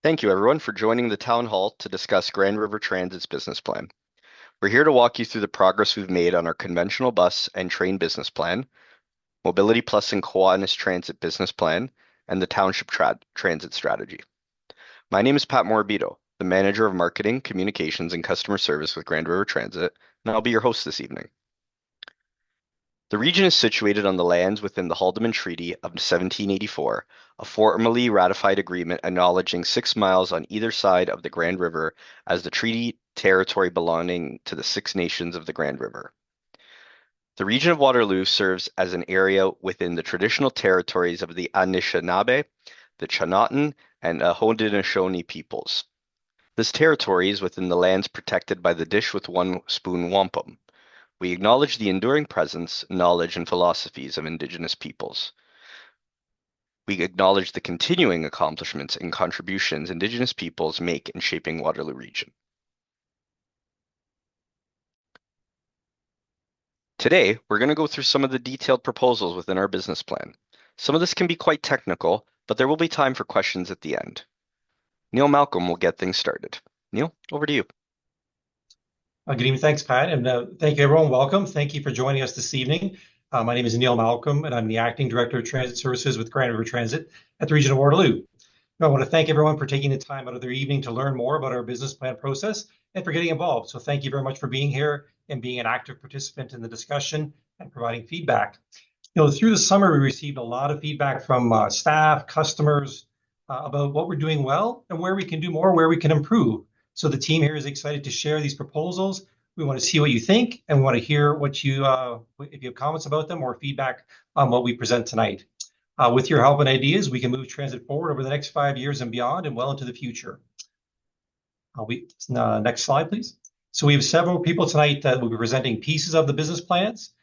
Thank you, everyone, for joining the Town Hall to discuss Grand River Transit's business plan. We're here to walk you through the progress we've made on our conventional bus and train business plan, MobilityPLUS and Kiwanis Transit business plan, and the Township Transit strategy. My name is Pat Morabito, the Manager of Marketing, Communications, and Customer Service with Grand River Transit, and I'll be your host this evening. The region is situated on the lands within the Haldimand Treaty of 1784, a formally ratified agreement acknowledging 6 miles on either side of the Grand River as the treaty territory belonging to the Six Nations of the Grand River. The region of Waterloo serves as an area within the traditional territories of the Anishinaabe, the Channottan, and Haudenosaunee peoples. This territory is within the lands protected by the Dish with One Spoon Wampum. We acknowledge the enduring presence, knowledge, and philosophies of Indigenous peoples. We acknowledge the continuing accomplishments and contributions Indigenous peoples make in shaping Waterloo Region. Today, we're going to go through some of the detailed proposals within our business plan. Some of this can be quite technical, but there will be time for questions at the end. Neil Malcolm will get things started. Neil, over to you. Good evening. Thanks, Pat. And thank you, everyone. Welcome. Thank you for joining us this evening. My name is Neil Malcolm, and I'm the Acting Director of Transit Services with Grand River Transit at the Region of Waterloo. I want to thank everyone for taking the time out of their evening to learn more about our business plan process and for getting involved. So thank you very much for being here and being an active participant in the discussion and providing feedback. Through the summer, we received a lot of feedback from staff, customers about what we're doing well and where we can do more, where we can improve. So the team here is excited to share these proposals. We want to see what you think, and we want to hear what you, if you have comments about them or feedback on what we present tonight. With your help and ideas, we can move transit forward over the next 5 years and beyond and well into the future. Next slide, please. So we have several people tonight that will be presenting pieces of the business plans.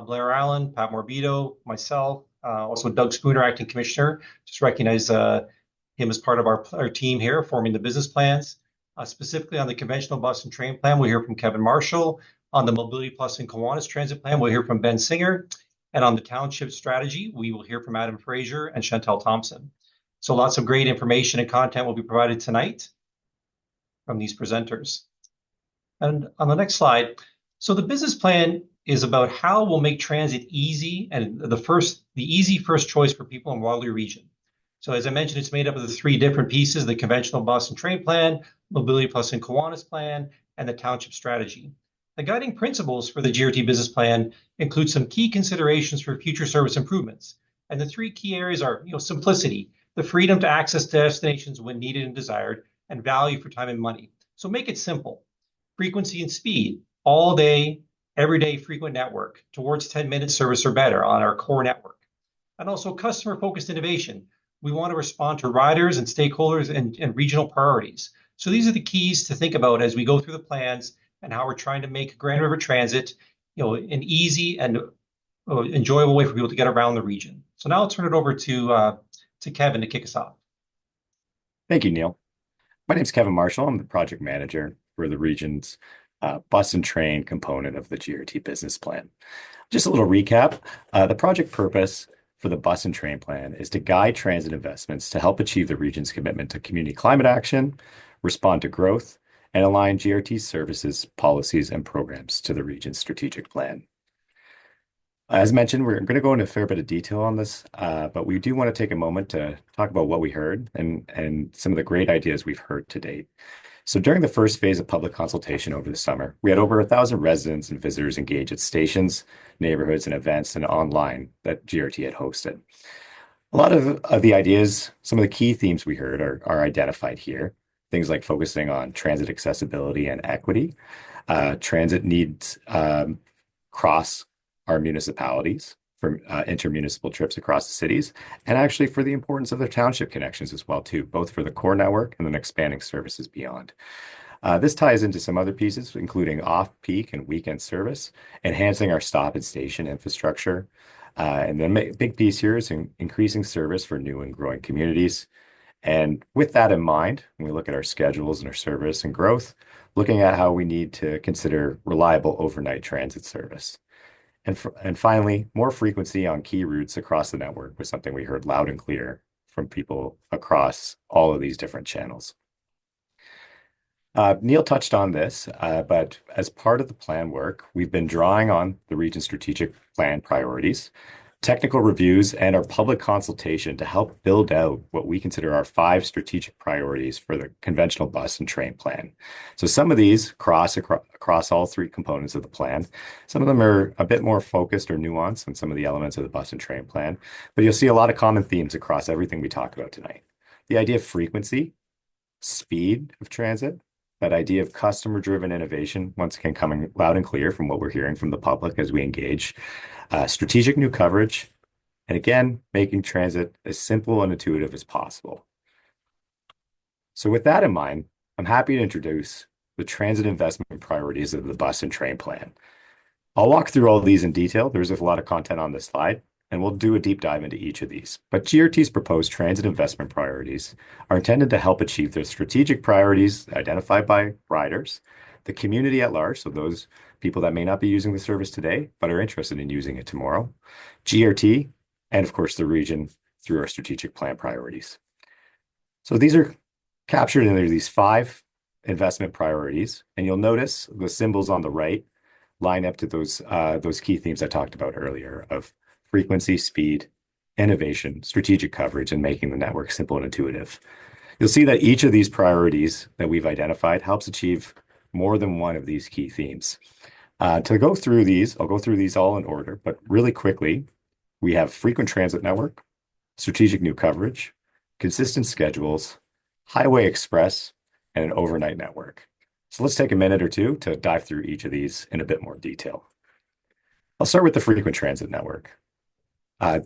Blair Allen, Pat Morabito, myself, also Doug Spooner, Acting Commissioner. Just recognize him as part of our team here forming the business plans. Specifically on the conventional bus and train plan, we'll hear from Kevin Marshall. On the MobilityPLUS and Kiwanis Transit Plan, we'll hear from Ben Singer. And on the Township strategy, we will hear from Adam Fraser and Chantel Thompson. So lots of great information and content will be provided tonight from these presenters. And on the next slide, so the business plan is about how we'll make transit easy and the easy first choice for people in Waterloo Region. So as I mentioned, it's made up of the 3 different pieces: the conventional bus and train plan, MobilityPLUS and Kiwanis plan, and the Township strategy. The guiding principles for the GRT business plan include some key considerations for future service improvements. And the 3 key areas are, simplicity, the freedom to access destinations when needed and desired, and value for time and money. So make it simple. Frequency and speed, all day, everyday frequent network towards 10-minute service or better on our core network. And also customer-focused innovation. We want to respond to riders and stakeholders and regional priorities. So these are the keys to think about as we go through the plans and how we're trying to make Grand River Transit, an easy and enjoyable way for people to get around the region. So now I'll turn it over to Kevin to kick us off. Thank you, Neil. My name is Kevin Marshall. I'm the project manager for the region's bus and train component of the GRT business plan. Just a little recap. The project purpose for the bus and train plan is to guide transit investments to help achieve the region's commitment to community climate action, respond to growth, and align GRT services, policies, and programs to the region's strategic plan. As mentioned, we're going to go into a fair bit of detail on this, but we do want to take a moment to talk about what we heard and some of the great ideas we've heard to date. So during the first phase of public consultation over the summer, we had over 1,000 residents and visitors engage at stations, neighborhoods, and events and online that GRT had hosted. A lot of the ideas, some of the key themes we heard are identified here. Things like focusing on transit accessibility and equity. Transit needs cross our municipalities for intermunicipal trips across the cities, and actually for the importance of their township connections as well too, both for the core network and then expanding services beyond. This ties into some other pieces, including off-peak and weekend service, enhancing our stop and station infrastructure, and the big piece here is increasing service for new and growing communities. And with that in mind, when we look at our schedules and our service and growth, looking at how we need to consider reliable overnight transit service. And finally, more frequency on key routes across the network was something we heard loud and clear from people across all of these different channels. Neil touched on this, but as part of the plan work, we've been drawing on the region strategic plan priorities, technical reviews, and our public consultation to help build out what we consider our 5 strategic priorities for the conventional bus and train plan. So some of these cross across all 3 components of the plan. Some of them are a bit more focused or nuanced than some of the elements of the bus and train plan, but you'll see a lot of common themes across everything we talk about tonight. The idea of frequency, speed of transit, that idea of customer-driven innovation, once again, coming loud and clear from what we're hearing from the public as we engage, strategic new coverage, and again, making transit as simple and intuitive as possible. So with that in mind, I'm happy to introduce the transit investment priorities of the bus and train plan. I'll walk through all of these in detail. There's a lot of content on this slide, and we'll do a deep dive into each of these. But GRT's proposed transit investment priorities are intended to help achieve the strategic priorities identified by riders, the community at large, so those people that may not be using the service today, but are interested in using it tomorrow, GRT, and of course, the region through our strategic plan priorities. So these are captured in these 5 investment priorities, and you'll notice the symbols on the right line up to those key themes I talked about earlier of frequency, speed, innovation, strategic coverage, and making the network simple and intuitive. You'll see that each of these priorities that we've identified helps achieve more than one of these key themes. To go through these, I'll go through these all in order, but really quickly, we have frequent transit network, strategic new coverage, consistent schedules, highway express, and an overnight network. So let's take a minute or two to dive through each of these in a bit more detail. I'll start with the frequent transit network.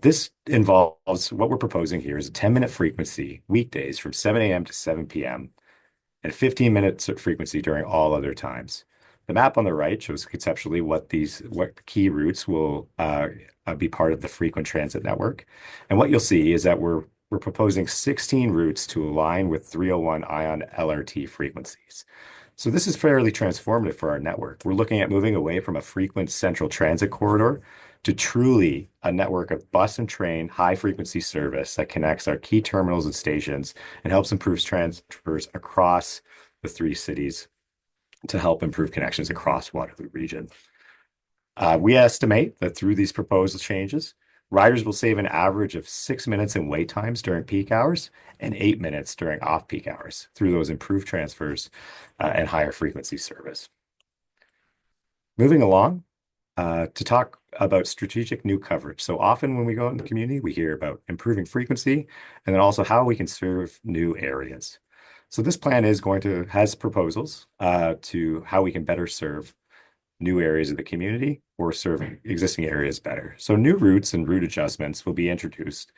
This involves what we're proposing here is a 10-minute frequency weekdays from 7 a.m. to 7 p.m. and 15 minutes frequency during all other times. The map on the right shows conceptually what key routes will be part of the frequent transit network. And what you'll see is that we're proposing 16 routes to align with 301 ion LRT frequencies. So this is fairly transformative for our network. We're looking at moving away from a frequent central transit corridor to truly a network of bus and train high-frequency service that connects our key terminals and stations and helps improve transfers across the 3 cities to help improve connections across Waterloo region. We estimate that through these proposed changes, riders will save an average of 6 minutes in wait times during peak hours and 8 minutes during off-peak hours through those improved transfers and higher frequency service. Moving along to talk about strategic new coverage. So often when we go out in the community, we hear about improving frequency and then also how we can serve new areas. So this plan has proposals to how we can better serve new areas of the community or serving existing areas better. So new routes and route adjustments will be introduced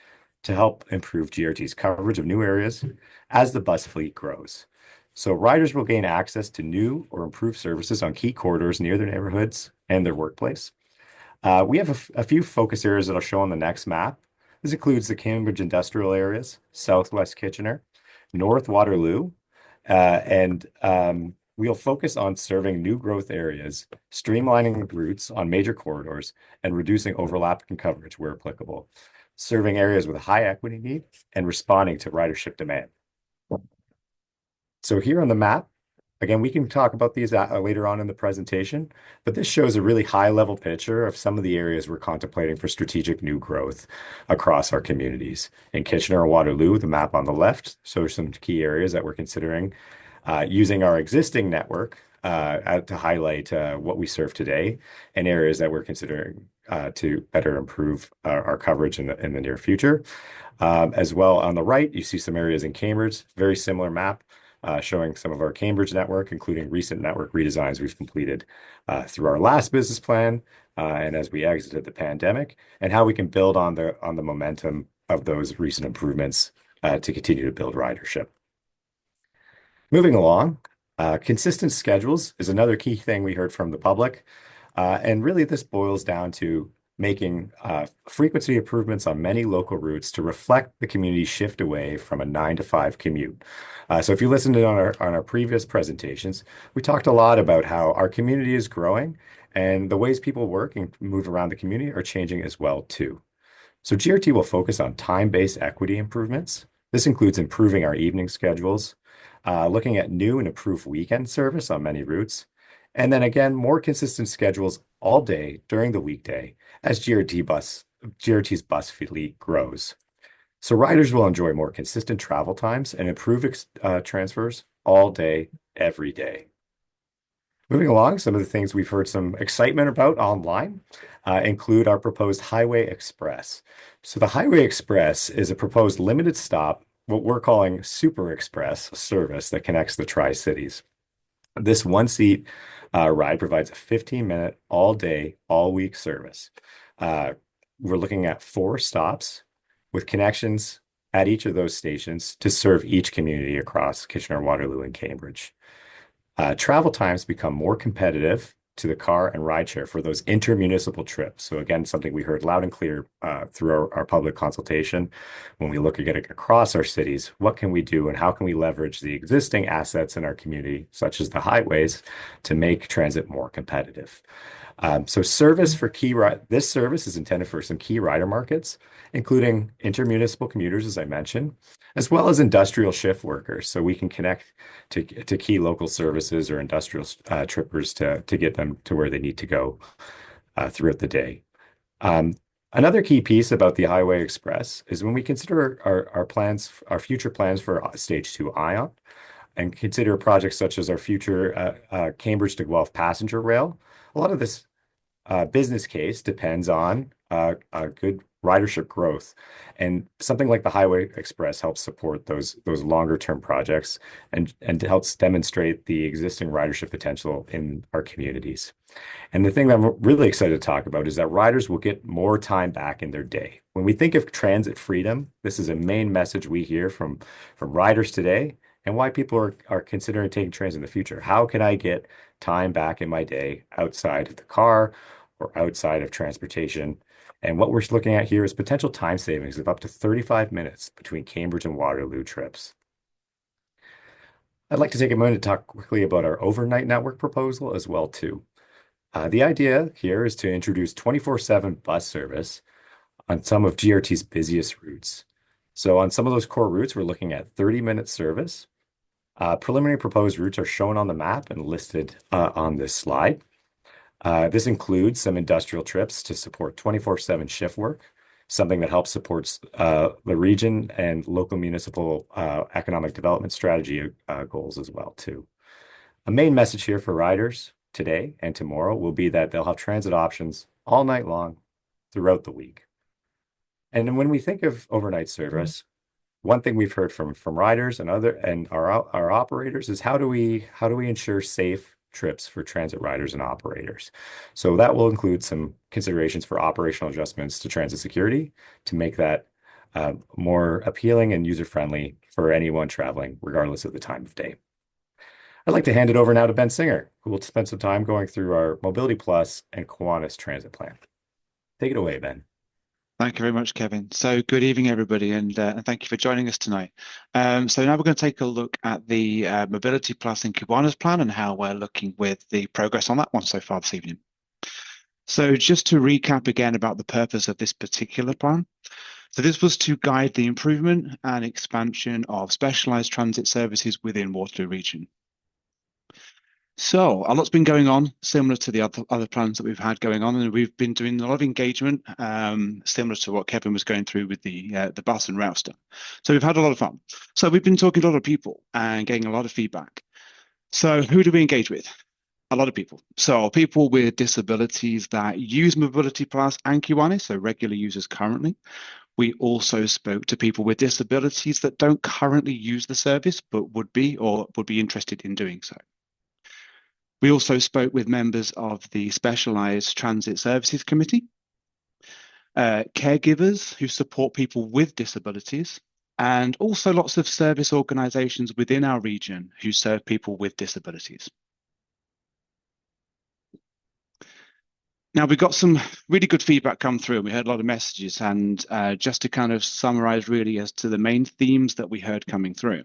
to help improve GRT's coverage of new areas as the bus fleet grows. So riders will gain access to new or improved services on key corridors near their neighborhoods and their workplace. We have a few focus areas that I'll show on the next map. This includes the Cambridge industrial areas, Southwest Kitchener, North Waterloo, and we'll focus on serving new growth areas, streamlining routes on major corridors, and reducing overlap in coverage where applicable, serving areas with high equity need and responding to ridership demand. So here on the map, again, we can talk about these later on in the presentation, but this shows a really high-level picture of some of the areas we're contemplating for strategic new growth across our communities. In Kitchener and Waterloo, the map on the left shows some key areas that we're considering using our existing network to highlight what we serve today and areas that we're considering to better improve our coverage in the near future. As well, on the right, you see some areas in Cambridge, very similar map showing some of our Cambridge network, including recent network redesigns we've completed through our last business plan and as we exited the pandemic, and how we can build on the momentum of those recent improvements to continue to build ridership. Moving along, consistent schedules is another key thing we heard from the public. And really, this boils down to making frequency improvements on many local routes to reflect the community's shift away from a 9 to 5 commute. So if you listened in on our previous presentations, we talked a lot about how our community is growing and the ways people work and move around the community are changing as well too. So GRT will focus on time-based equity improvements. This includes improving our evening schedules, looking at new and improved weekend service on many routes, and then again, more consistent schedules all day during the weekday as GRT's bus fleet grows. So riders will enjoy more consistent travel times and improved transfers all day, every day. Moving along, some of the things we've heard some excitement about online include our proposed Highway Express. So the Highway Express is a proposed limited stop, what we're calling Super Express service that connects the Tri-Cities. This one-seat ride provides a 15-minute, all-day, all-week service. We're looking at 4 stops with connections at each of those stations to serve each community across Kitchener, Waterloo, and Cambridge. Travel times become more competitive to the car and rideshare for those intermunicipal trips. So again, something we heard loud and clear through our public consultation. When we look at getting across our cities, what can we do and how can we leverage the existing assets in our community, such as the highways, to make transit more competitive? So service for this service is intended for some key rider markets, including intermunicipal commuters, as I mentioned, as well as industrial shift workers. So we can connect to key local services or industrial trippers to get them to where they need to go throughout the day. Another key piece about the Highway Express is when we consider our future plans for Stage 2 ION and consider projects such as our future Cambridge to Guelph passenger rail. A lot of this business case depends on a good ridership growth, and something like the Highway Express helps support those longer term projects and helps demonstrate the existing ridership potential in our communities. And the thing that I'm really excited to talk about is that riders will get more time back in their day. When we think of transit freedom, this is a main message we hear from riders today and why people are considering taking trains in the future. How can I get time back in my day outside of the car or outside of transportation? And what we're looking at here is potential time savings of up to 35 minutes between Cambridge and Waterloo trips. I'd like to take a moment to talk quickly about our overnight network proposal as well too. The idea here is to introduce 24/7 bus service on some of GRT's busiest routes. So on some of those core routes, we're looking at 30-minute service. Preliminary proposed routes are shown on the map and listed on this slide. This includes some industrial trips to support 24/7 shift work, something that helps supports the region and local municipal economic development strategy goals as well too. A main message here for riders today and tomorrow will be that they'll have transit options all night long throughout the week. And when we think of overnight service, one thing we've heard from riders and our operators is how do we ensure safe trips for transit riders and operators? So that will include some considerations for operational adjustments to transit security to make that more appealing and user-friendly for anyone traveling, regardless of the time of day. I'd like to hand it over now to Ben Singer, who will spend some time going through our MobilityPLUS and Kiwanis transit plan. Take it away, Ben. Thank you very much, Kevin. So good evening, everybody, and thank you for joining us tonight. So now we're going to take a look at the MobilityPLUS and Kiwanis plan and how we're looking with the progress on that one so far this evening. So just to recap again about the purpose of this particular plan. So this was to guide the improvement and expansion of specialised transit services within Waterloo Region. So a lot's been going on, similar to the other plans that we've had going on, and we've been doing a lot of engagement, similar to what Kevin was going through with the bus and rail stuff. So we've had a lot of fun. So we've been talking to a lot of people and getting a lot of feedback. So who do we engage with? A lot of people. So people with disabilities that use MobilityPLUS and Kiwanis, so regular users currently. We also spoke to people with disabilities that don't currently use the service, but would be interested in doing so. We also spoke with members of the Specialised Transit Services Committee, caregivers who support people with disabilities, and also lots of service organisations within our region who serve people with disabilities. Now, we got some really good feedback come through, and we heard a lot of messages, and just to kind of summarise really as to the main themes that we heard coming through.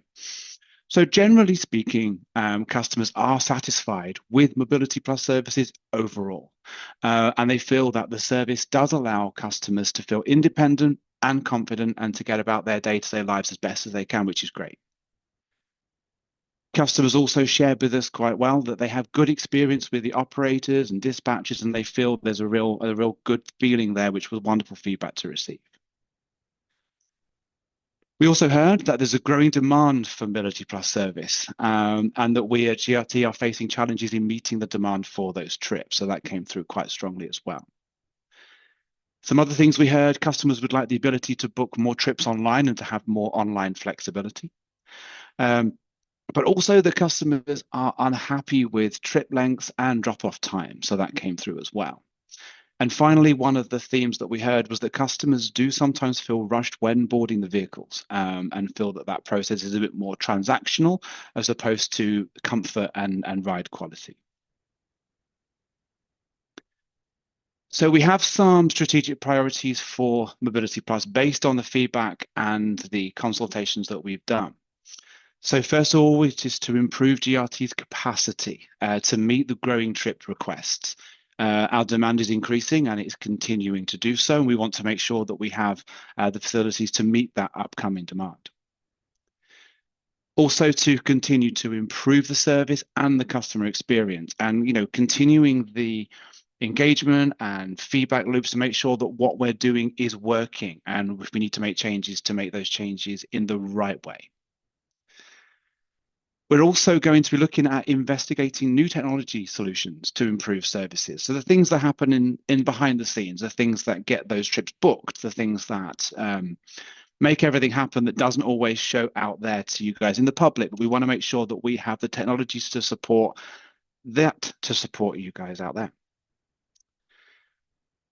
So generally speaking, customers are satisfied with MobilityPLUS services overall, and they feel that the service does allow customers to feel independent and confident and to get about their day-to-day lives as best as they can, which is great. Customers also shared with us quite well that they have good experience with the operators and dispatchers, and they feel there's a real good feeling there, which was wonderful feedback to receive. We also heard that there's a growing demand for MobilityPLUS service, and that we at GRT are facing challenges in meeting the demand for those trips. So that came through quite strongly as well. Some other things we heard, customers would like the ability to book more trips online and to have more online flexibility. But also the customers are unhappy with trip lengths and drop-off time. So that came through as well. And finally, one of the themes that we heard was that customers do sometimes feel rushed when boarding the vehicles, and feel that that process is a bit more transactional as opposed to comfort and ride quality. So we have some strategic priorities for MobilityPLUS based on the feedback and the consultations that we've done. So first of all, it is to improve GRT's capacity to meet the growing trip requests. Our demand is increasing and it's continuing to do so. And we want to make sure that we have the facilities to meet that upcoming demand. Also to continue to improve the service and the customer experience, and continuing the engagement and feedback loops to make sure that what we're doing is working, and if we need to make changes, to make those changes in the right way. We're also going to be looking at investigating new technology solutions to improve services. So the things that happen in behind the scenes, the things that get those trips booked, the things that make everything happen that doesn't always show out there to you guys in the public. But we want to make sure that we have the technologies to support that, to support you guys out there.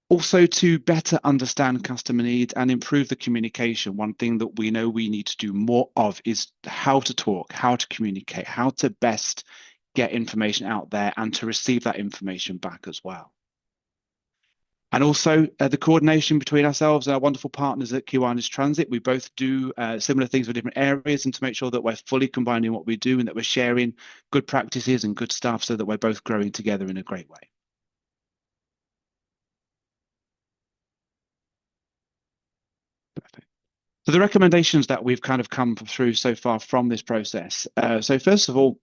Also, to better understand customer needs and improve the communication, one thing that we know we need to do more of is how to talk, how to communicate, how to best get information out there and to receive that information back as well. And also the coordination between ourselves and our wonderful partners at Kiwanis Transit. We both do similar things for different areas, and to make sure that we're fully combining what we do and that we're sharing good practices and good stuff so that we're both growing together in a great way. Perfect. So the recommendations that we've kind of come through so far from this process. So first of all,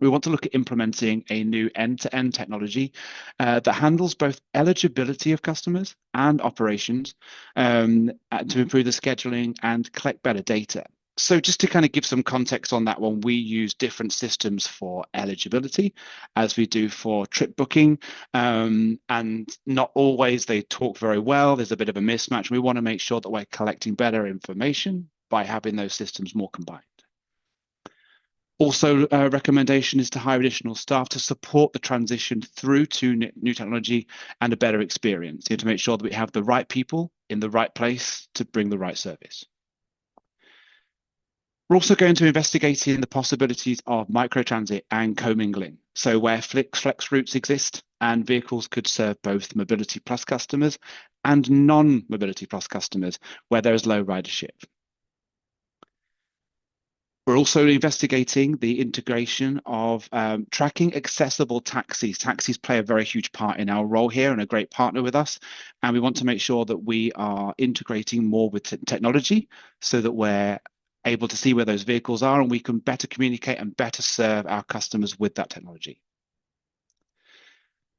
we want to look at implementing a new end-to-end technology that handles both eligibility of customers and operations to improve the scheduling and collect better data. So just to kind of give some context on that one, we use different systems for eligibility as we do for trip booking, and not always they talk very well. There's a bit of a mismatch. We want to make sure that we're collecting better information by having those systems more combined. Also, a recommendation is to hire additional staff to support the transition through to new technology and a better experience, to make sure that we have the right people in the right place to bring the right service. We're also going to investigate the possibilities of microtransit and commingling. So where flex routes exist and vehicles could serve both MobilityPLUS customers and non-MobilityPLUS customers where there is low ridership. We're also investigating the integration of tracking accessible taxis. Taxis play a very huge part in our role here and a great partner with us. And we want to make sure that we are integrating more with technology so that we're able to see where those vehicles are and we can better communicate and better serve our customers with that technology.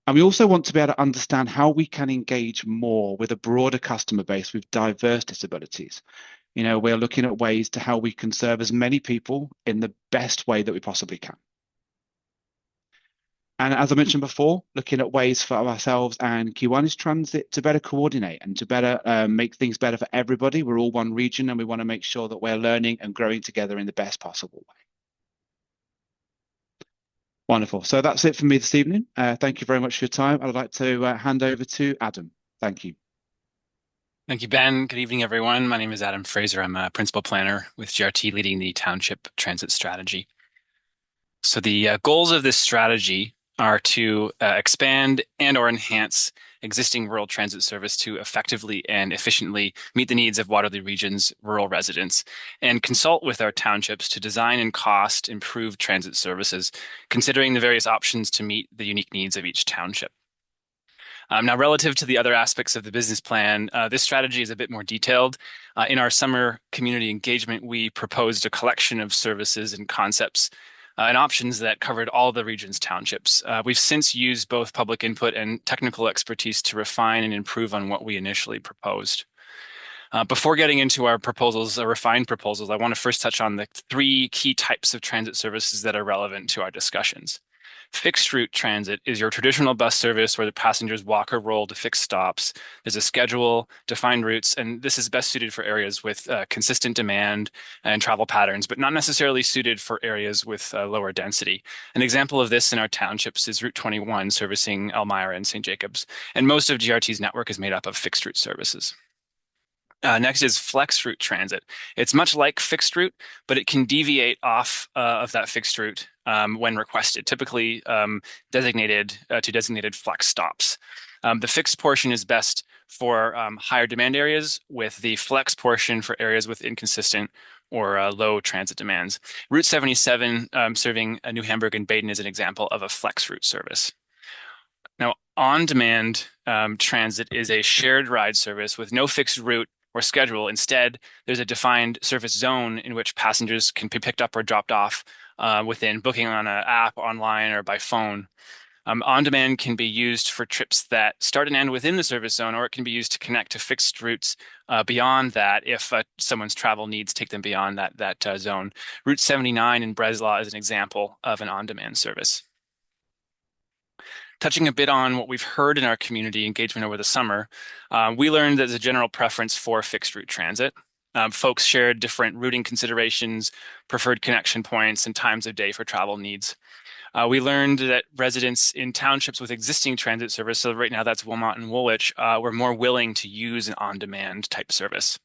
And we also want to be able to understand how we can engage more with a broader customer base with diverse disabilities. We're looking at ways to how we can serve as many people in the best way that we possibly can. And as I mentioned before, looking at ways for ourselves and Kiwanis Transit to better coordinate and to better make things better for everybody. We're all one region and we want to make sure that we're learning and growing together in the best possible way. Wonderful. So that's it for me this evening. Thank you very much for your time. I'd like to hand over to Adam. Thank you. Thank you, Ben. Good evening, everyone. My name is Adam Fraser. I'm a principal planner with GRT leading the Township Transit Strategy. So the goals of this strategy are to expand and or enhance existing rural transit service to effectively and efficiently meet the needs of Waterloo Region's rural residents, and consult with our townships to design and cost improved transit services, considering the various options to meet the unique needs of each township. Now, relative to the other aspects of the business plan, this strategy is a bit more detailed. In our summer community engagement, we proposed a collection of services and concepts and options that covered all the region's townships. We've since used both public input and technical expertise to refine and improve on what we initially proposed. Before getting into our proposals, refined proposals, I want to first touch on the three key types of transit services that are relevant to our discussions. Fixed route transit is your traditional bus service where the passengers walk or roll to fixed stops. There's a schedule, defined routes, and this is best suited for areas with consistent demand and travel patterns, but not necessarily suited for areas with lower density. An example of this in our townships is Route 21 servicing Elmira and St. Jacobs, and most of GRT's network is made up of fixed route services. Next is flex route transit. It's much like fixed route, but it can deviate off of that fixed route when requested, typically designated to designated flex stops. The fixed portion is best for higher demand areas, with the flex portion for areas with inconsistent or low transit demands. Route 77 serving New Hamburg and Baden is an example of a flex route service. Now, on-demand transit is a shared ride service with no fixed route or schedule. Instead, there's a defined service zone in which passengers can be picked up or dropped off within, booking on an app, online, or by phone. On-demand can be used for trips that start and end within the service zone, or it can be used to connect to fixed routes beyond that if someone's travel needs take them beyond that zone. Route 79 in Breslau is an example of an on-demand service. Touching a bit on what we've heard in our community engagement over the summer, we learned that there's a general preference for fixed route transit. Folks shared different routing considerations, preferred connection points, and times of day for travel needs. We learned that residents in townships with existing transit service, so right now that's Wilmot and Woolwich, were more willing to use an on-demand type service.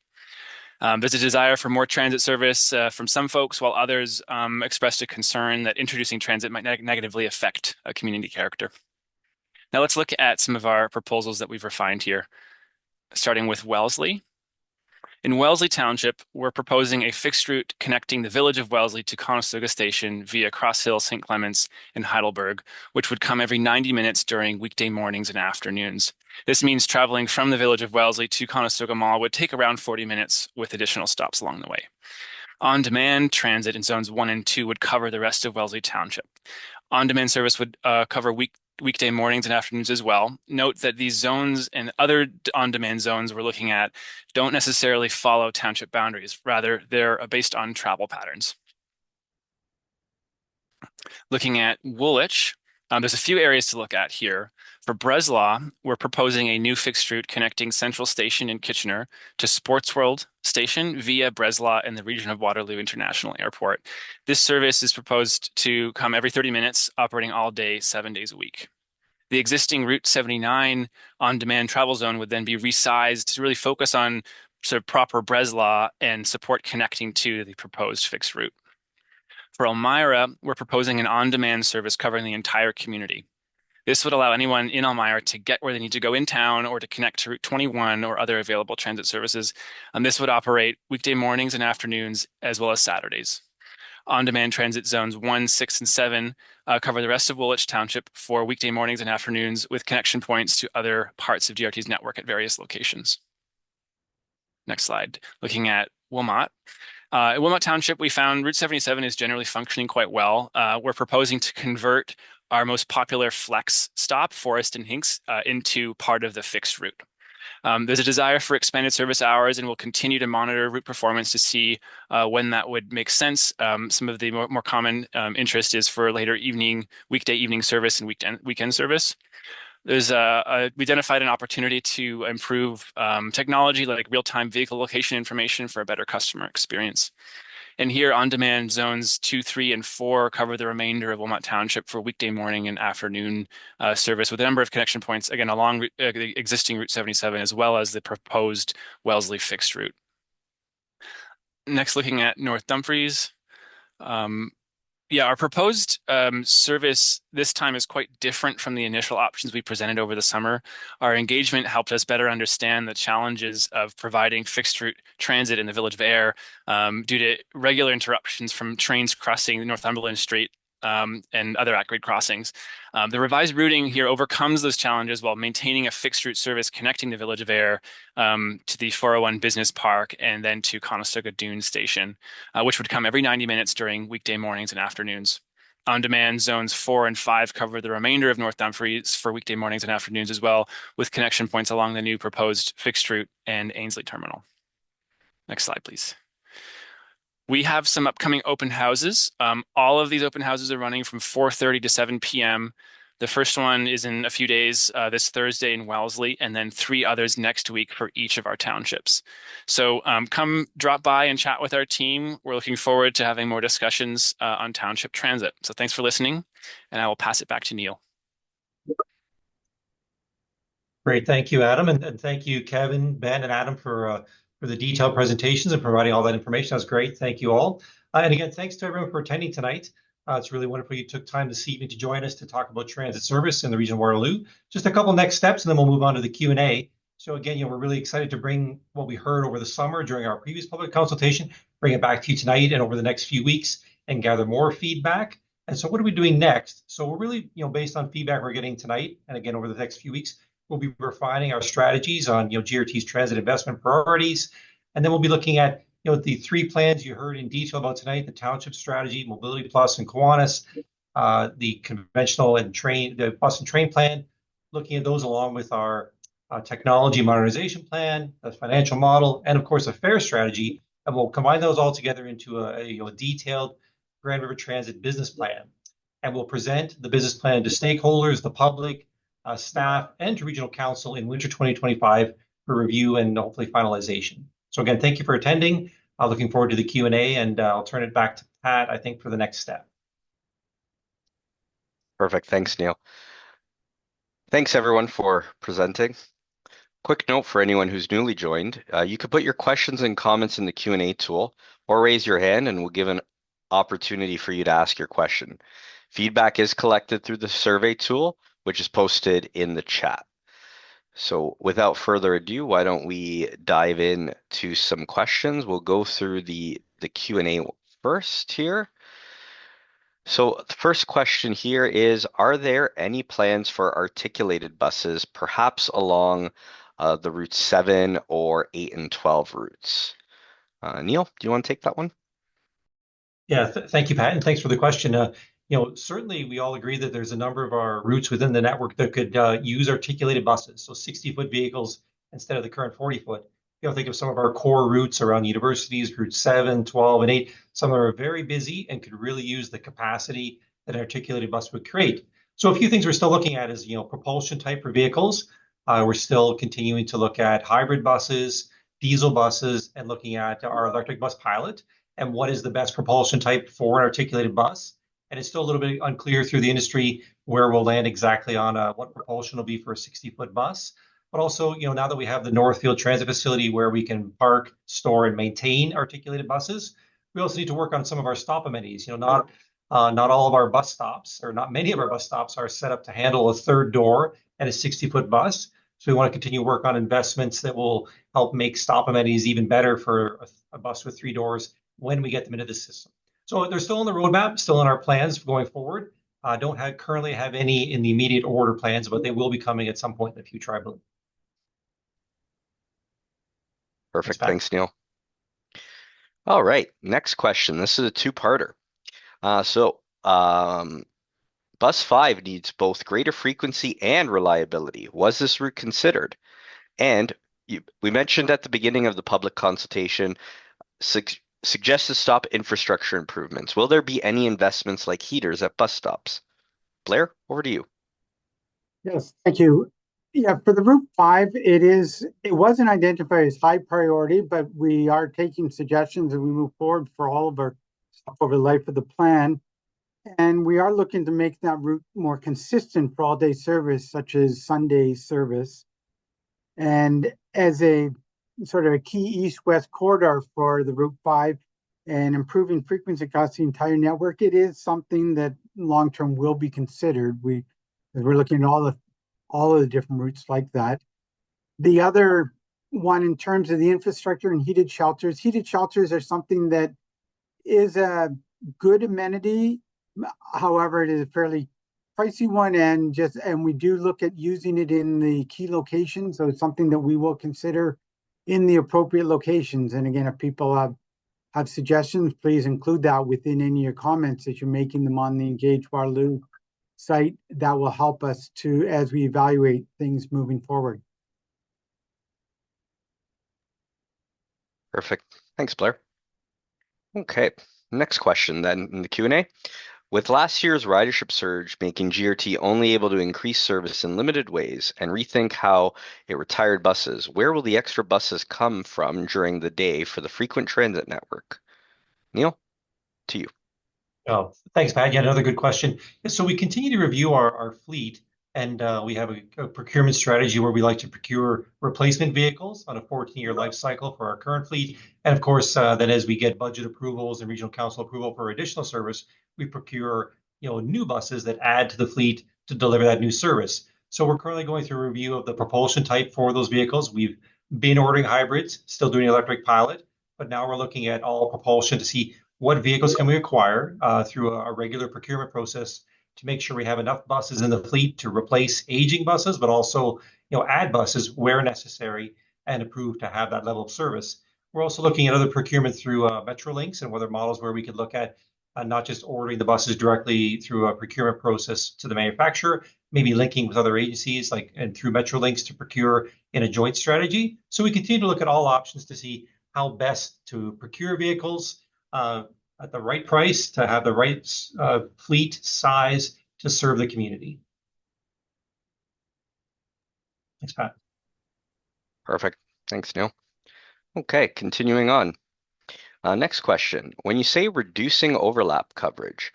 There's a desire for more transit service from some folks, while others expressed a concern that introducing transit might negatively affect a community character. Now let's look at some of our proposals that we've refined here, starting with Wellesley. In Wellesley Township, we're proposing a fixed route connecting the village of Wellesley to Conestoga Station via Cross Hill, St. Clements, and Heidelberg, which would come every 90 minutes during weekday mornings and afternoons. This means traveling from the village of Wellesley to Conestoga Mall would take around 40 minutes with additional stops along the way. On-demand transit in zones 1 and 2 would cover the rest of Wellesley Township. On-demand service would cover weekday mornings and afternoons as well. Note that these zones and other on-demand zones we're looking at don't necessarily follow township boundaries. Rather, they're based on travel patterns. Looking at Woolwich, there's a few areas to look at here. For Breslau, we're proposing a new fixed route connecting Central Station in Kitchener to Sports World Station via Breslau and the region of Waterloo International Airport. This service is proposed to come every 30 minutes, operating all day, 7 days a week. The existing Route 79 on-demand travel zone would then be resized to really focus on sort of proper Breslau and support connecting to the proposed fixed route. For Elmira, we're proposing an on-demand service covering the entire community. This would allow anyone in Elmira to get where they need to go in town or to connect to Route 21 or other available transit services. And this would operate weekday mornings and afternoons as well as Saturdays. On-demand transit zones 1, 6, and 7 cover the rest of Woolwich Township for weekday mornings and afternoons with connection points to other parts of GRT's network at various locations. Next slide. Looking at Wilmot. In Wilmot Township, we found Route 77 is generally functioning quite well. We're proposing to convert our most popular flex stop, Forest and Hinks, into part of the fixed route. There's a desire for expanded service hours, and we'll continue to monitor route performance to see when that would make sense. Some of the more common interest is for later evening, weekday evening service and weekend service. We identified an opportunity to improve technology like real-time vehicle location information for a better customer experience. And here, on-demand zones 2, 3, and 4 cover the remainder of Wilmot Township for weekday morning and afternoon service with a number of connection points, again, along the existing Route 77, as well as the proposed Wellesley fixed route. Next, looking at North Dumfries. Yeah, our proposed service this time is quite different from the initial options we presented over the summer. Our engagement helped us better understand the challenges of providing fixed route transit in the Village of Ayr due to regular interruptions from trains crossing Northumberland Street and other at-grade crossings. The revised routing here overcomes those challenges while maintaining a fixed route service connecting the Village of Ayr to the 401 Business Park and then to Conestoga Dunes Station, which would come every 90 minutes during weekday mornings and afternoons. On-demand zones 4 and 5 cover the remainder of North Dumfries for weekday mornings and afternoons as well, with connection points along the new proposed fixed route and Ainsley Terminal. Next slide, please. We have some upcoming open houses. All of these open houses are running from 4:30 to 7 p.m. The first one is in a few days, this Thursday in Wellesley, and then 3 others next week for each of our townships. So come drop by and chat with our team. We're looking forward to having more discussions on township transit. So thanks for listening, and I will pass it back to Neil. Great, thank you, Adam, and thank you, Kevin, Ben, and Adam for the detailed presentations and providing all that information. That was great. Thank you all. And again, thanks to everyone for attending tonight. It's really wonderful you took time this evening to join us to talk about transit service in the region of Waterloo. Just a couple next steps, and then we'll move on to the Q&A. So again, we're really excited to bring what we heard over the summer during our previous public consultation, bring it back to you tonight and over the next few weeks and gather more feedback. And so what are we doing next? So we're really, based on feedback we're getting tonight, and again, over the next few weeks, we'll be refining our strategies on, GRT's transit investment priorities. And then we'll be looking at, the 3 plans you heard in detail about tonight, the Township strategy, MobilityPLUS and Kiwanis, the conventional and the bus and train plan, looking at those along with our technology modernization plan, the financial model, and of course, a fare strategy. And we'll combine those all together into a detailed Grand River Transit business plan. And we'll present the business plan to stakeholders, the public, staff, and to Regional Council in winter 2025 for review and hopefully finalization. So again, thank you for attending. Looking forward to the Q&A, and I'll turn it back to Pat, I think, for the next step. Perfect. Thanks, Neil. Thanks, everyone, for presenting. Quick note for anyone who's newly joined, you could put your questions and comments in the Q&A tool or raise your hand, and we'll give an opportunity for you to ask your question. Feedback is collected through the survey tool, which is posted in the chat. So without further ado, why don't we dive in to some questions? We'll go through the Q&A first here. So the first question here is, are there any plans for articulated buses, perhaps along the Route 7 or 8 and 12 routes? Neil, do you want to take that one? Yeah, thank you, Pat, and thanks for the question. Certainly we all agree that there's a number of our routes within the network that could use articulated buses, so 60-foot vehicles instead of the current 40-foot. Think of some of our core routes around universities, Route 7, 12, and 8. Some of them are very busy and could really use the capacity that an articulated bus would create. So a few things we're still looking at is, propulsion type for vehicles. We're still continuing to look at hybrid buses, diesel buses, and looking at our electric bus pilot and what is the best propulsion type for an articulated bus. And it's still a little bit unclear through the industry where we'll land exactly on what propulsion will be for a 60-foot bus. But also, now that we have the Northfield Transit Facility where we can park, store, and maintain articulated buses, we also need to work on some of our stop amenities. Not all of our bus stops, or not many of our bus stops, are set up to handle a third door and a 60-foot bus. So we want to continue to work on investments that will help make stop amenities even better for a bus with 3 doors when we get them into the system. So they're still on the roadmap, still in our plans going forward. Don't currently have any in the immediate order plans, but they will be coming at some point in the future, I believe. Perfect. Thanks, Neil. All right. Next question. This is a 2-parter. Bus 5 needs both greater frequency and reliability. Was this route considered? And we mentioned at the beginning of the public consultation, suggested stop infrastructure improvements. Will there be any investments like heaters at bus stops? Blair, over to you. Yes, thank you. Yeah, for the Route 5, it wasn't identified as high priority, but we are taking suggestions and we move forward for all of our stuff over the life of the plan. And we are looking to make that route more consistent for all-day service, such as Sunday service. And as a sort of a key east-west corridor for the Route 5, and improving frequency across the entire network, it is something that long-term will be considered. We're looking at all of the different routes like that. The other one, in terms of the infrastructure and heated shelters are something that is a good amenity. However, it is a fairly pricey one, and we do look at using it in the key locations. So it's something that we will consider in the appropriate locations. And again, if people have suggestions, please include that within any of your comments as you're making them on the Engage Waterloo site. That will help us as we evaluate things moving forward. Perfect. Thanks, Blair. Okay, next question then in the Q&A. With last year's ridership surge making GRT only able to increase service in limited ways and rethink how it retired buses, where will the extra buses come from during the day for the frequent transit network? Neil, to you. Oh, thanks, Pat. Yeah, another good question. So we continue to review our fleet, and we have a procurement strategy where we like to procure replacement vehicles on a 14-year life cycle for our current fleet. And of course, then as we get budget approvals and regional council approval for additional service, we procure new buses that add to the fleet to deliver that new service. So we're currently going through a review of the propulsion type for those vehicles. We've been ordering hybrids, still doing electric pilot, but now we're looking at all propulsion to see what vehicles can we acquire through a regular procurement process to make sure we have enough buses in the fleet to replace aging buses, but also add buses where necessary and approve to have that level of service. We're also looking at other procurement through Metrolinx and other models where we could look at not just ordering the buses directly through a procurement process to the manufacturer, maybe linking with other agencies and through Metrolinx to procure in a joint strategy. So we continue to look at all options to see how best to procure vehicles at the right price to have the right fleet size to serve the community. Thanks, Pat. Perfect. Thanks, Neil. Okay, continuing on. Next question. When you say reducing overlap coverage,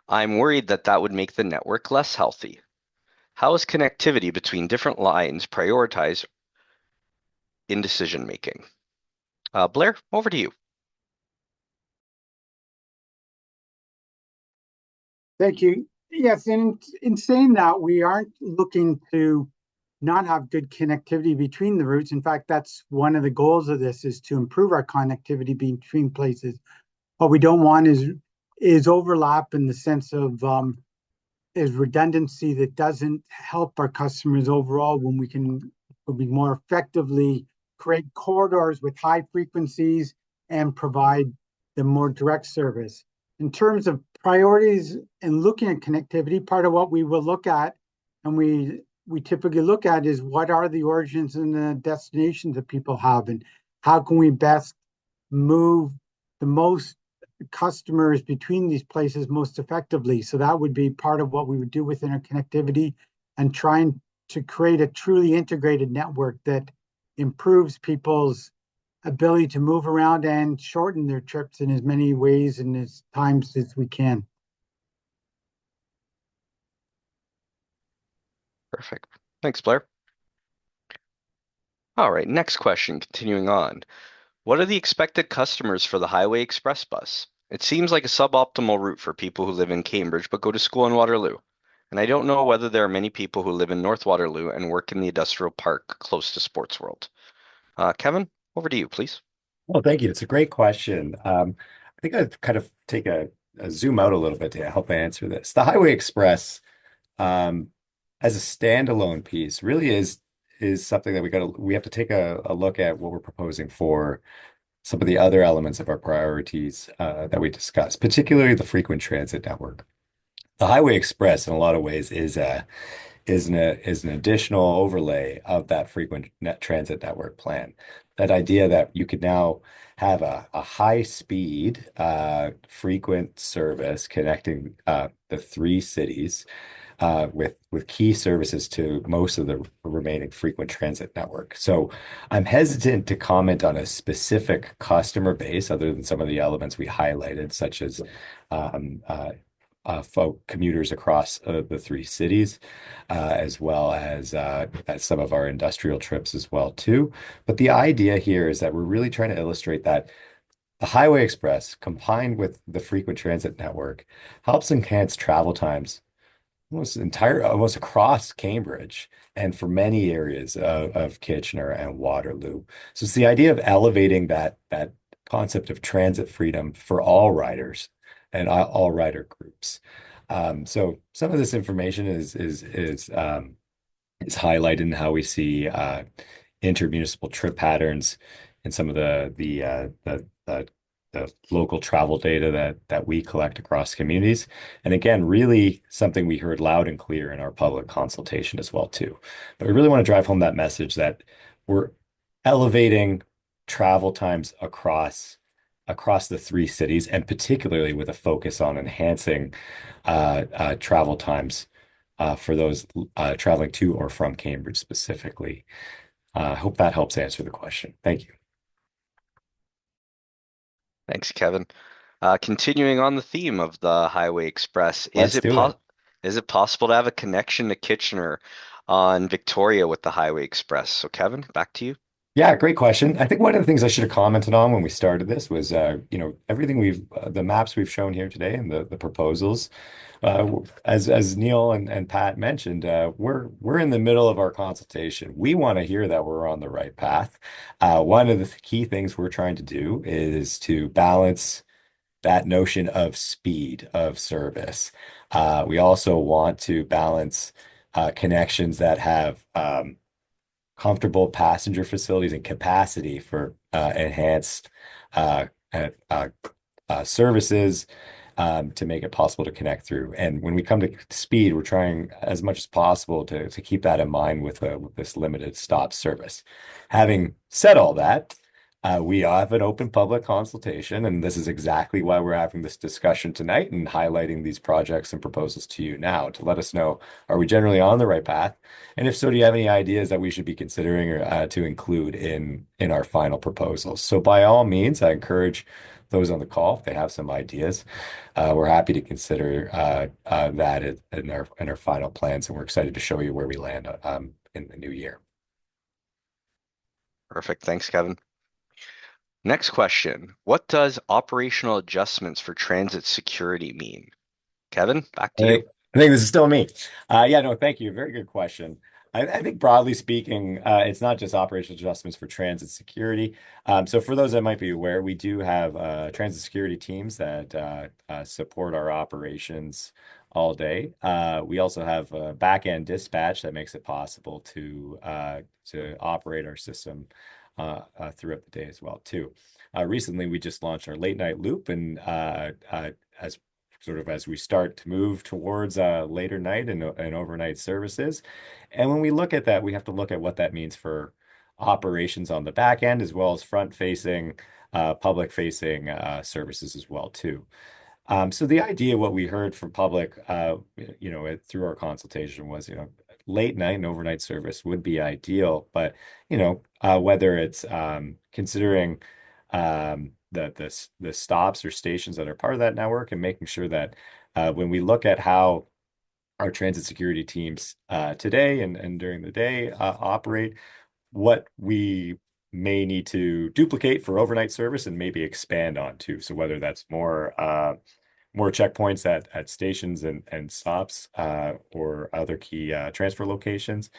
I'm worried that would make the network less healthy. How is connectivity between different lines prioritized in decision making? Blair, over to you. Thank you. Yes, in saying that, we aren't looking to not have good connectivity between the routes. In fact, that's one of the goals of this, is to improve our connectivity between places. What we don't want is overlap in the sense of is redundancy that doesn't help our customers overall, when we can more effectively create corridors with high frequencies and provide the more direct service. In terms of priorities and looking at connectivity, part of what we will look at, and we typically look at, is what are the origins and the destinations that people have, and how can we best move the most customers between these places most effectively. So that would be part of what we would do within our connectivity, and trying to create a truly integrated network that improves people's ability to move around and shorten their trips in as many ways and as times as we can. Perfect. Thanks, Blair. All right, next question, continuing on. What are the expected customers for the Highway Express bus? It seems like a suboptimal route for people who live in Cambridge but go to school in Waterloo. And I don't know whether there are many people who live in North Waterloo and work in the industrial park close to Sports World. Kevin, over to you, please. Well, thank you. It's a great question. I think I'd kind of take a zoom out a little bit to help answer this. The Highway Express, as a standalone piece, really is something that we have to take a look at what we're proposing for some of the other elements of our priorities that we discussed, particularly the frequent transit network. The Highway Express, in a lot of ways, is an additional overlay of that frequent transit network plan. That idea that you could now have a high speed, frequent service connecting the three cities with key services to most of the remaining frequent transit network. So I'm hesitant to comment on a specific customer base other than some of the elements we highlighted, such as commuters across the three cities, as well as some of our industrial trips as well too. But the idea here is that we're really trying to illustrate that The Highway Express, combined with the frequent transit network, helps enhance travel times almost across Cambridge and for many areas of Kitchener and Waterloo. So it's the idea of elevating that concept of transit freedom for all riders and all rider groups. So some of this information is highlighted in how we see intermunicipal trip patterns and some of the local travel data that we collect across communities. And again, really something we heard loud and clear in our public consultation as well too. But we really want to drive home that message that we're elevating travel times across the three cities, and particularly with a focus on enhancing travel times for those traveling to or from Cambridge specifically. I hope that helps answer the question. Thank you. Thanks, Kevin. Continuing on the theme of the Highway Express, Let's do it. is it possible to have a connection to Kitchener on Victoria with the Highway Express? So, Kevin, back to you. Yeah, great question. I think one of the things I should have commented on when we started this was, everything the maps we've shown here today and the proposals, as Neil and Pat mentioned, we're in the middle of our consultation. We want to hear that we're on the right path. One of the key things we're trying to do is to balance that notion of speed of service. We also want to balance connections that have comfortable passenger facilities and capacity for enhanced uh, uh, uh, services to make it possible to connect through. And when we come to speed, we're trying as much as possible to keep that in mind with this limited stop service. Having said all that, we have an open public consultation, and this is exactly why we're having this discussion tonight and highlighting these projects and proposals to you now to let us know, are we generally on the right path? And if so, do you have any ideas that we should be considering or to include in our final proposals? So by all means, I encourage those on the call, if they have some ideas, we're happy to consider that in our final plans, and we're excited to show you where we land in the new year. Perfect. Thanks, Kevin. Next question. What does operational adjustments for transit security mean? Kevin, back to you. I think this is still me. Yeah, no, thank you. Very good question. I think broadly speaking, it's not just operational adjustments for transit security. So for those that might be aware, we do have transit security teams that support our operations all day. We also have a back-end dispatch that makes it possible to operate our system throughout the day as well too. Recently, we just launched our late night loop, and as we start to move towards later night and overnight services. And when we look at that, we have to look at what that means for operations on the back end as well as front-facing, public-facing services as well too. So the idea, what we heard from public, through our consultation was, late night and overnight service would be ideal, but whether it's considering the stops or stations that are part of that network and making sure that when we look at how our transit security teams today and during the day operate, what we may need to duplicate for overnight service and maybe expand on too. So whether that's more checkpoints at stations and stops or other key transfer locations.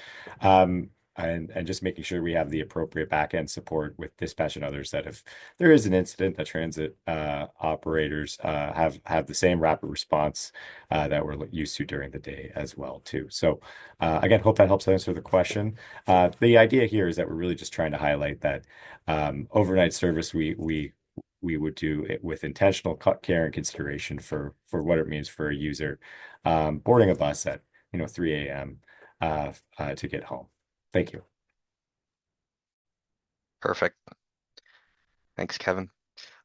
And just making sure we have the appropriate back-end support with dispatch and others, that if there is an incident, that transit operators have the same rapid response that we're used to during the day as well too. So again, hope that helps answer the question. The idea here is that we're really just trying to highlight that overnight service we would do it with intentional care and consideration for what it means for a user boarding a bus at 3 a.m. To get home. Thank you. Perfect. Thanks, Kevin.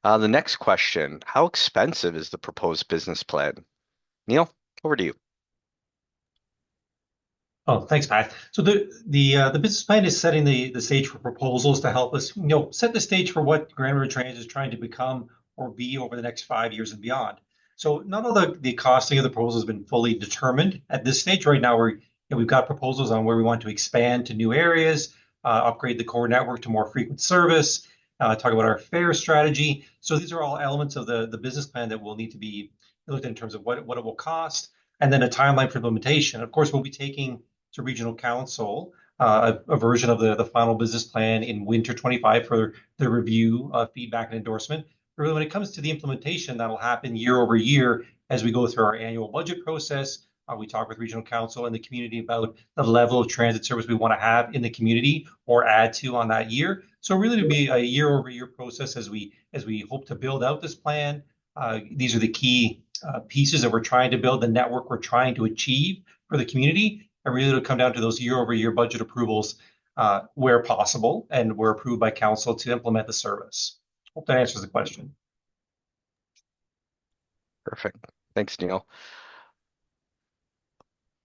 The next question, how expensive is the proposed business plan? Neil, over to you. Oh, thanks, Pat. So the business plan is setting the stage for proposals to help us, set the stage for what Grand River Transit is trying to become or be over the next 5 years and beyond. So none of the costing of the proposal has been fully determined at this stage. Right now, we've got proposals on where we want to expand to new areas, upgrade the core network to more frequent service, talk about our fare strategy. So these are all elements of the business plan that will need to be looked at in terms of what it will cost, and then a timeline for implementation. Of course, we'll be taking to regional council a version of the final business plan in winter 25 for the review, feedback, and endorsement. But really, when it comes to the implementation, that'll happen year over year as we go through our annual budget process. We talk with regional council and the community about the level of transit service we want to have in the community or add to on that year. So really, it'll be a year over year process as we hope to build out this plan. These are the key pieces that we're trying to build, the network we're trying to achieve for the community. And really, it'll come down to those year over year budget approvals where possible and where approved by council to implement the service. Hope that answers the question. Perfect. Thanks, Neil.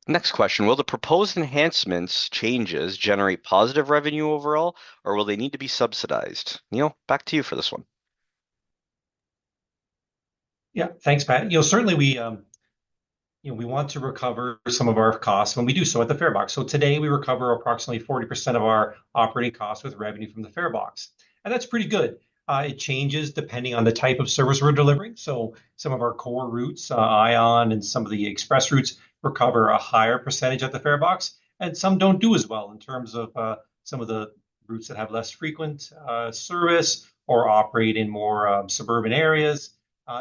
Next question, will the proposed enhancements changes generate positive revenue overall, or will they need to be subsidized? Neil, back to you for this one. Yeah, thanks, Pat. Certainly we want to recover some of our costs when we do so at the fare box. So today we recover approximately 40% of our operating costs with revenue from the fare box, and that's pretty good. It changes depending on the type of service we're delivering. So some of our core routes, Ion and some of the express routes, recover a higher percentage at the fare box, and some don't do as well in terms of some of the routes that have less frequent service or operate in more suburban areas.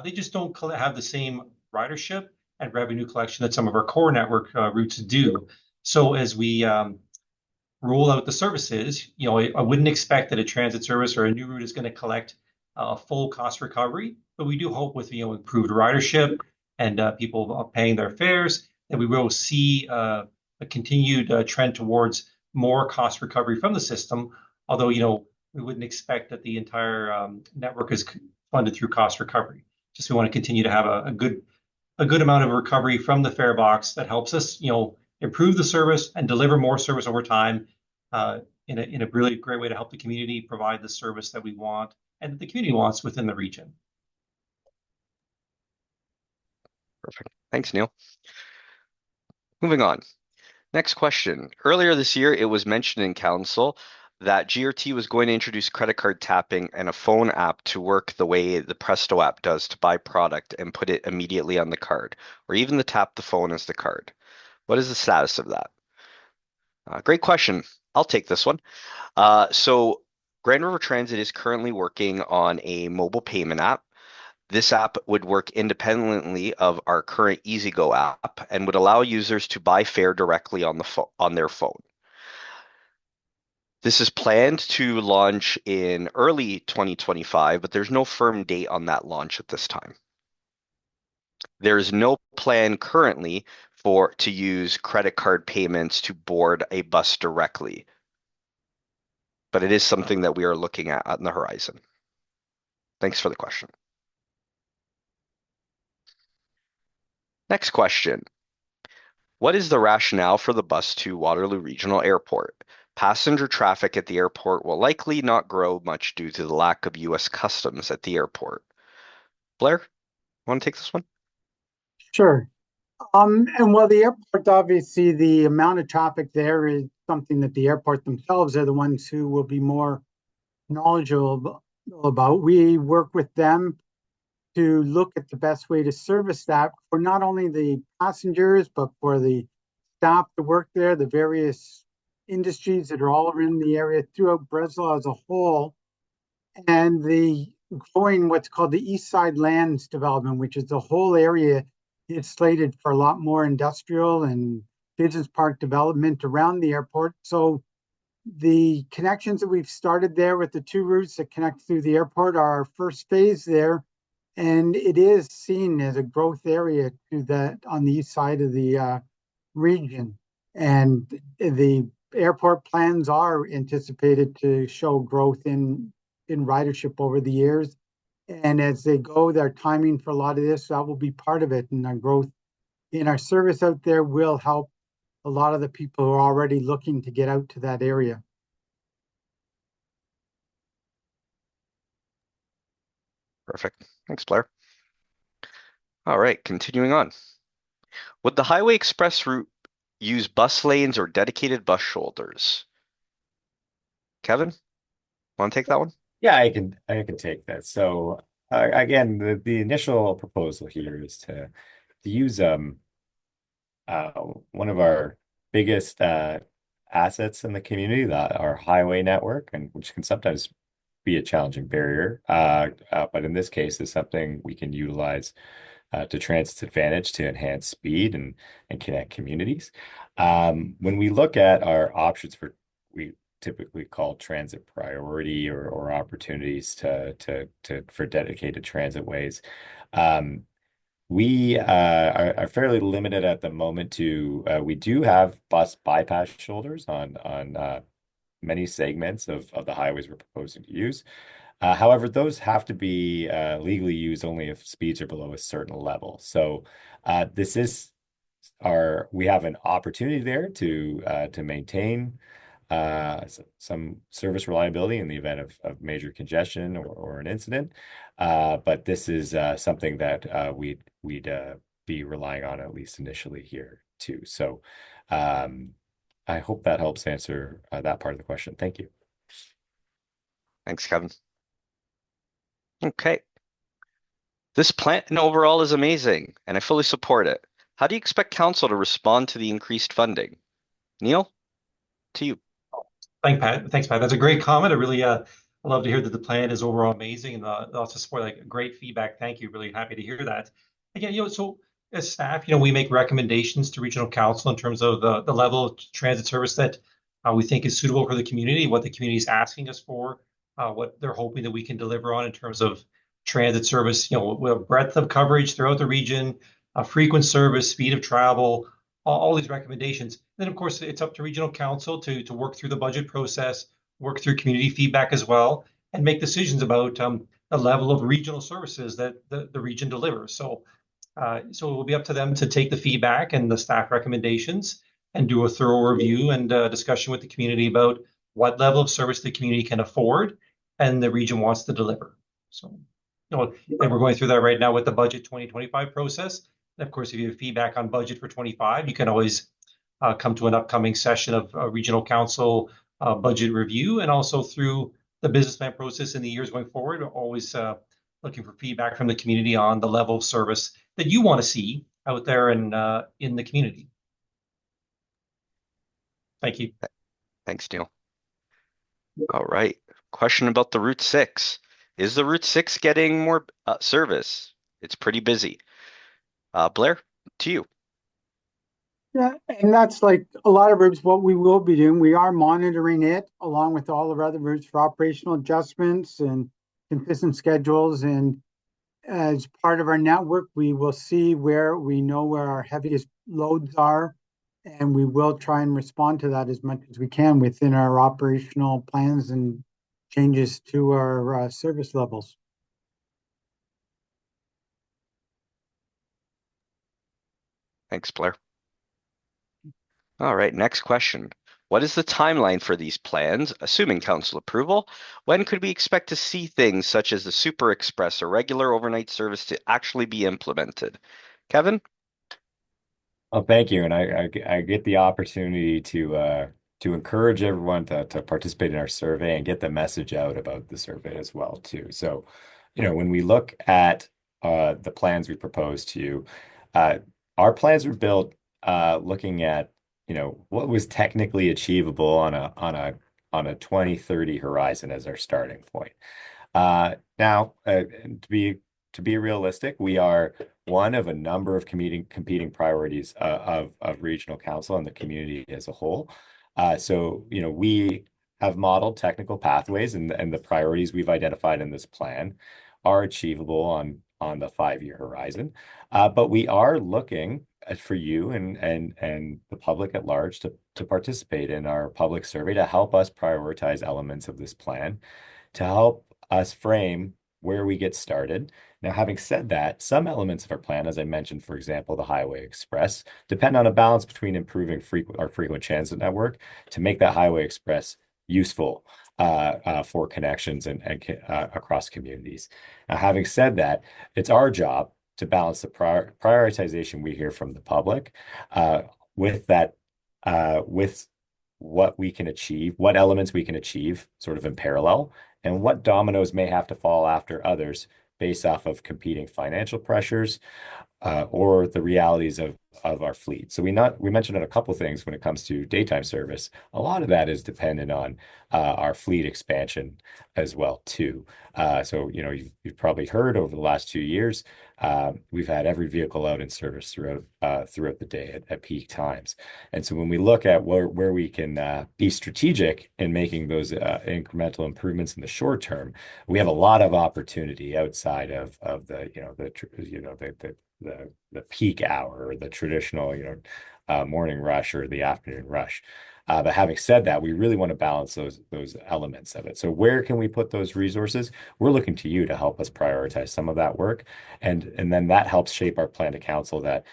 They just don't have the same ridership and revenue collection that some of our core network routes do. So as we roll out the services, I wouldn't expect that a transit service or a new route is going to collect a full cost recovery, but we do hope with improved ridership and people paying their fares that we will see a continued trend towards more cost recovery from the system. Although we wouldn't expect that the entire network is funded through cost recovery. Just we want to continue to have a good amount of recovery from the fare box that helps us improve the service and deliver more service over time in a really great way to help the community provide the service that we want and that the community wants within the region. Perfect. Thanks, Neil. Moving on. Next question. Earlier this year, it was mentioned in council that GRT was going to introduce credit card tapping and a phone app to work the way the Presto app does to buy product and put it immediately on the card, or even to tap the phone as the card. What is the status of that? Great question. I'll take this one. So Grand River Transit is currently working on a mobile payment app. This app would work independently of our current EasyGo app and would allow users to buy fare directly on their phone. This is planned to launch in early 2025, but there's no firm date on that launch at this time. There is no plan currently to use credit card payments to board a bus directly, but it is something that we are looking at on the horizon. Thanks for the question. Next question. What is the rationale for the bus to Waterloo Regional Airport? Passenger traffic at the airport will likely not grow much due to the lack of U.S. customs at the airport. Blair, want to take this one? Sure. And while the airport, obviously, the amount of traffic there is something that the airport themselves are the ones who will be more knowledgeable about. We work with them to look at the best way to service that for not only the passengers, but for the staff that work there, the various industries that are all in the area throughout Breslau as a whole, and the growing what's called the East Side Lands development, which is the whole area is slated for a lot more industrial and business park development around the airport. So the connections that we've started there with the two routes that connect through the airport are our first phase there. And it is seen as a growth area to that on the east side of the region. And the airport plans are anticipated to show growth in ridership over the years. And as they go, their timing for a lot of this, that will be part of it. And our growth in our service out there will help a lot of the people who are already looking to get out to that area. Perfect. Thanks, Blair. All right, continuing on. Would the Highway Express route use bus lanes or dedicated bus shoulders? Kevin, want to take that one? Yeah, I can take that. So again, the initial proposal here is to use uh, one of our biggest assets in the community, our highway network, and which can sometimes be a challenging barrier. But in this case, is something we can utilize to transit's advantage to enhance speed and connect communities. When we look at our options for we typically call transit priority or opportunities to for dedicated transit ways. Um, we are fairly limited at the moment to we do have bus bypass shoulders on many segments of the highways we're proposing to use. However, those have to be legally used only if speeds are below a certain level. So this is we have an opportunity there to maintain some service reliability in the event of major congestion or an incident. But this is something that we'd be relying on at least initially here too. So um, I hope that helps answer that part of the question. Thank you. Thanks, Kevin. Okay. This plan overall is amazing, and I fully support it. How do you expect council to respond to the increased funding? Neil, to you. Thanks, Pat. That's a great comment. I love to hear that the plan is overall amazing and lots of support, like great feedback. Thank you. Really happy to hear that. Again, so as staff, we make recommendations to regional council in terms of the level of transit service that we think is suitable for the community, what the community is asking us for, what they're hoping that we can deliver on in terms of transit service, with breadth of coverage throughout the region, frequent service, speed of travel, all these recommendations. Then, of course, it's up to regional council to work through the budget process, work through community feedback as well, and make decisions about the level of regional services that the region delivers. So it will be up to them to take the feedback and the staff recommendations and do a thorough review and discussion with the community about what level of service the community can afford and the region wants to deliver. So, and we're going through that right now with the budget 2025 process. And of course, if you have feedback on budget for 25, you can always come to an upcoming session of regional council budget review, and also through the business plan process in the years going forward. Always looking for feedback from the community on the level of service that you want to see out there in the community. Thank you. Thanks, Neil. All right. Question about the Route 6. Is the Route 6 getting more service? It's pretty busy. Blair, to you. Yeah, and that's like a lot of routes, what we will be doing. We are monitoring it along with all of our other routes for operational adjustments and consistent schedules. And as part of our network, we will see where we know where our heaviest loads are, and we will try and respond to that as much as we can within our operational plans and changes to our service levels. Thanks, Blair. All right, next question. What is the timeline for these plans, assuming council approval? When could we expect to see things such as the Super Express or regular overnight service to actually be implemented? Kevin? Oh, thank you. And I get the opportunity to encourage everyone to participate in our survey and get the message out about the survey as well too. So, when we look at the plans we propose to you, uh, our plans were built looking at what was technically achievable on a 2030 horizon as our starting point. Now, to be realistic, we are one of a number of competing priorities of regional council and the community as a whole. So, we have modeled technical pathways, and the priorities we've identified in this plan are achievable on the 5-year horizon. But we are looking for you and the public at large to participate in our public survey to help us prioritize elements of this plan, to help us frame where we get started. Now, having said that, some elements of our plan, as I mentioned, for example, the Highway Express, depend on a balance between improving our frequent transit network to make that Highway Express useful for connections and across communities. Now, having said that, it's our job to balance the prioritization we hear from the public with that, with what we can achieve, what elements we can achieve sort of in parallel, and what dominoes may have to fall after others based off of competing financial pressures or the realities of our fleet. So we mentioned a couple of things when it comes to daytime service. A lot of that is dependent on our fleet expansion as well too. So you've probably heard over the last 2 years, we've had every vehicle out in service throughout the day at peak times. And so when we look at where we can be strategic in making those incremental improvements in the short term, we have a lot of opportunity outside of the peak hour or the traditional morning rush or the afternoon rush. But having said that, we really want to balance those elements of it. So where can we put those resources? We're looking to you to help us prioritize some of that work, and then that helps shape our plan to council that,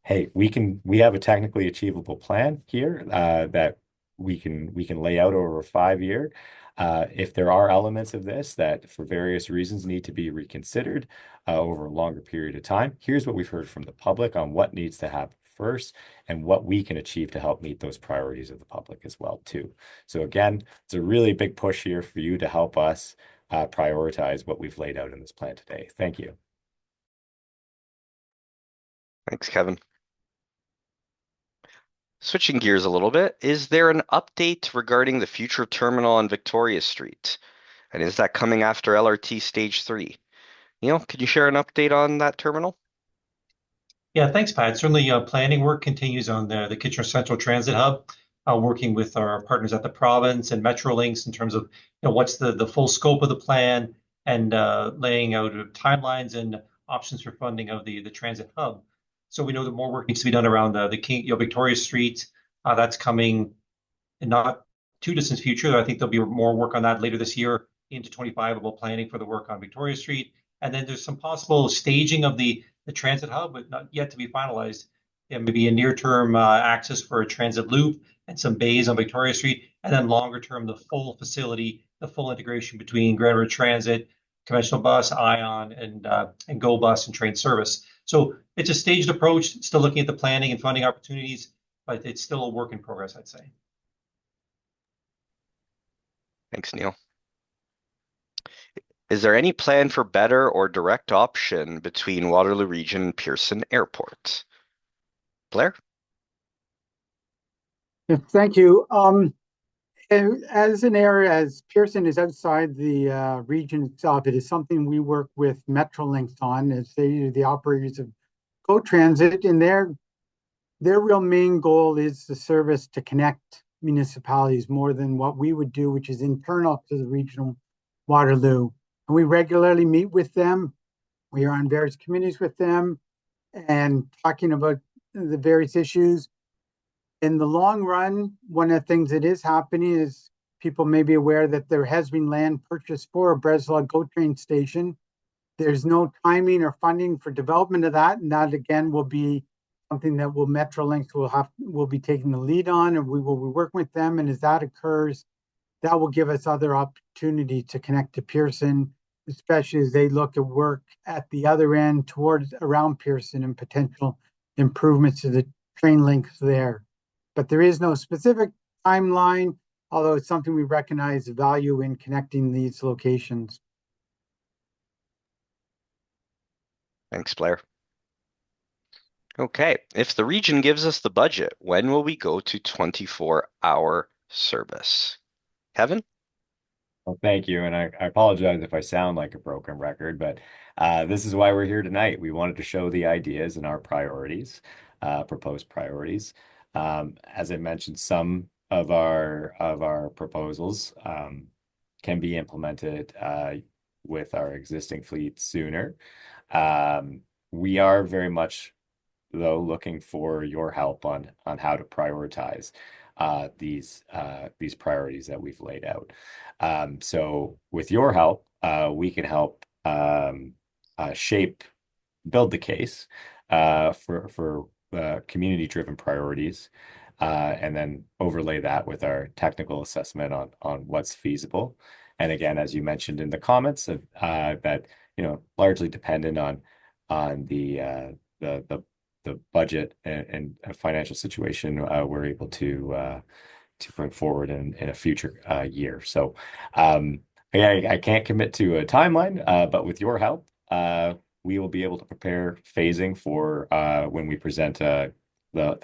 hey, we have a technically achievable plan here that we can lay out over a 5 year. If there are elements of this that for various reasons need to be reconsidered over a longer period of time, here's what we've heard from the public on what needs to happen first and what we can achieve to help meet those priorities of the public as well too. So again, it's a really big push here for you to help us prioritize what we've laid out in this plan today. Thank you. Thanks, Kevin. Switching gears a little bit, is there an update regarding the future terminal on Victoria Street? And is that coming after LRT Stage 3? Neil, can you share an update on that terminal? Yeah, thanks, Pat. Certainly, planning work continues on the Kitchener Central Transit Hub, working with our partners at the province and Metrolinx in terms of what's the full scope of the plan and laying out timelines and options for funding of the transit hub. So we know that more work needs to be done around the Victoria Street. That's coming in not too distant future. I think there'll be more work on that later this year into 25 about planning for the work on Victoria Street. And then there's some possible staging of the transit hub, but not yet to be finalized. Maybe a near-term access for a transit loop and some bays on Victoria Street, and then longer term, the full facility, the full integration between Grand River Transit, conventional bus, Ion, and Go Bus and train service. So it's a staged approach, still looking at the planning and funding opportunities, but it's still a work in progress, I'd say. Thanks, Neil. Is there any plan for better or direct option between Waterloo Region and Pearson Airport? Blair? Yeah, thank you. As an area, as Pearson is outside the region itself, it is something we work with Metrolinx on, as they are the operators of GO Transit, and their real main goal is the service to connect municipalities more than what we would do, which is internal to the regional Waterloo. And we regularly meet with them. We are on various committees with them and talking about the various issues. In the long run, one of the things that is happening is people may be aware that there has been land purchased for a Breslau GO train station. There's no timing or funding for development of that, and that again will be something that Metrolinx will be taking the lead on, and we will be working with them. And as that occurs, that will give us other opportunity to connect to Pearson, especially as they look at work at the other end towards around Pearson and potential improvements to the train links there. But there is no specific timeline, although it's something we recognize the value in connecting these locations. Thanks, Blair. Okay, if the region gives us the budget, when will we go to 24-hour service? Kevin? Well, thank you. And I apologize if I sound like a broken record, but this is why we're here tonight. We wanted to show the ideas and our priorities, proposed priorities. As I mentioned, some of our proposals can be implemented with our existing fleet sooner. We are very much, though, looking for your help on how to prioritize these priorities that we've laid out. So with your help, we can help build the case for community-driven priorities, and then overlay that with our technical assessment on what's feasible. And again, as you mentioned in the comments, that largely dependent on the budget and financial situation we're able to bring forward in a future year. So I can't commit to a timeline, but with your help, we will be able to prepare phasing for when we present the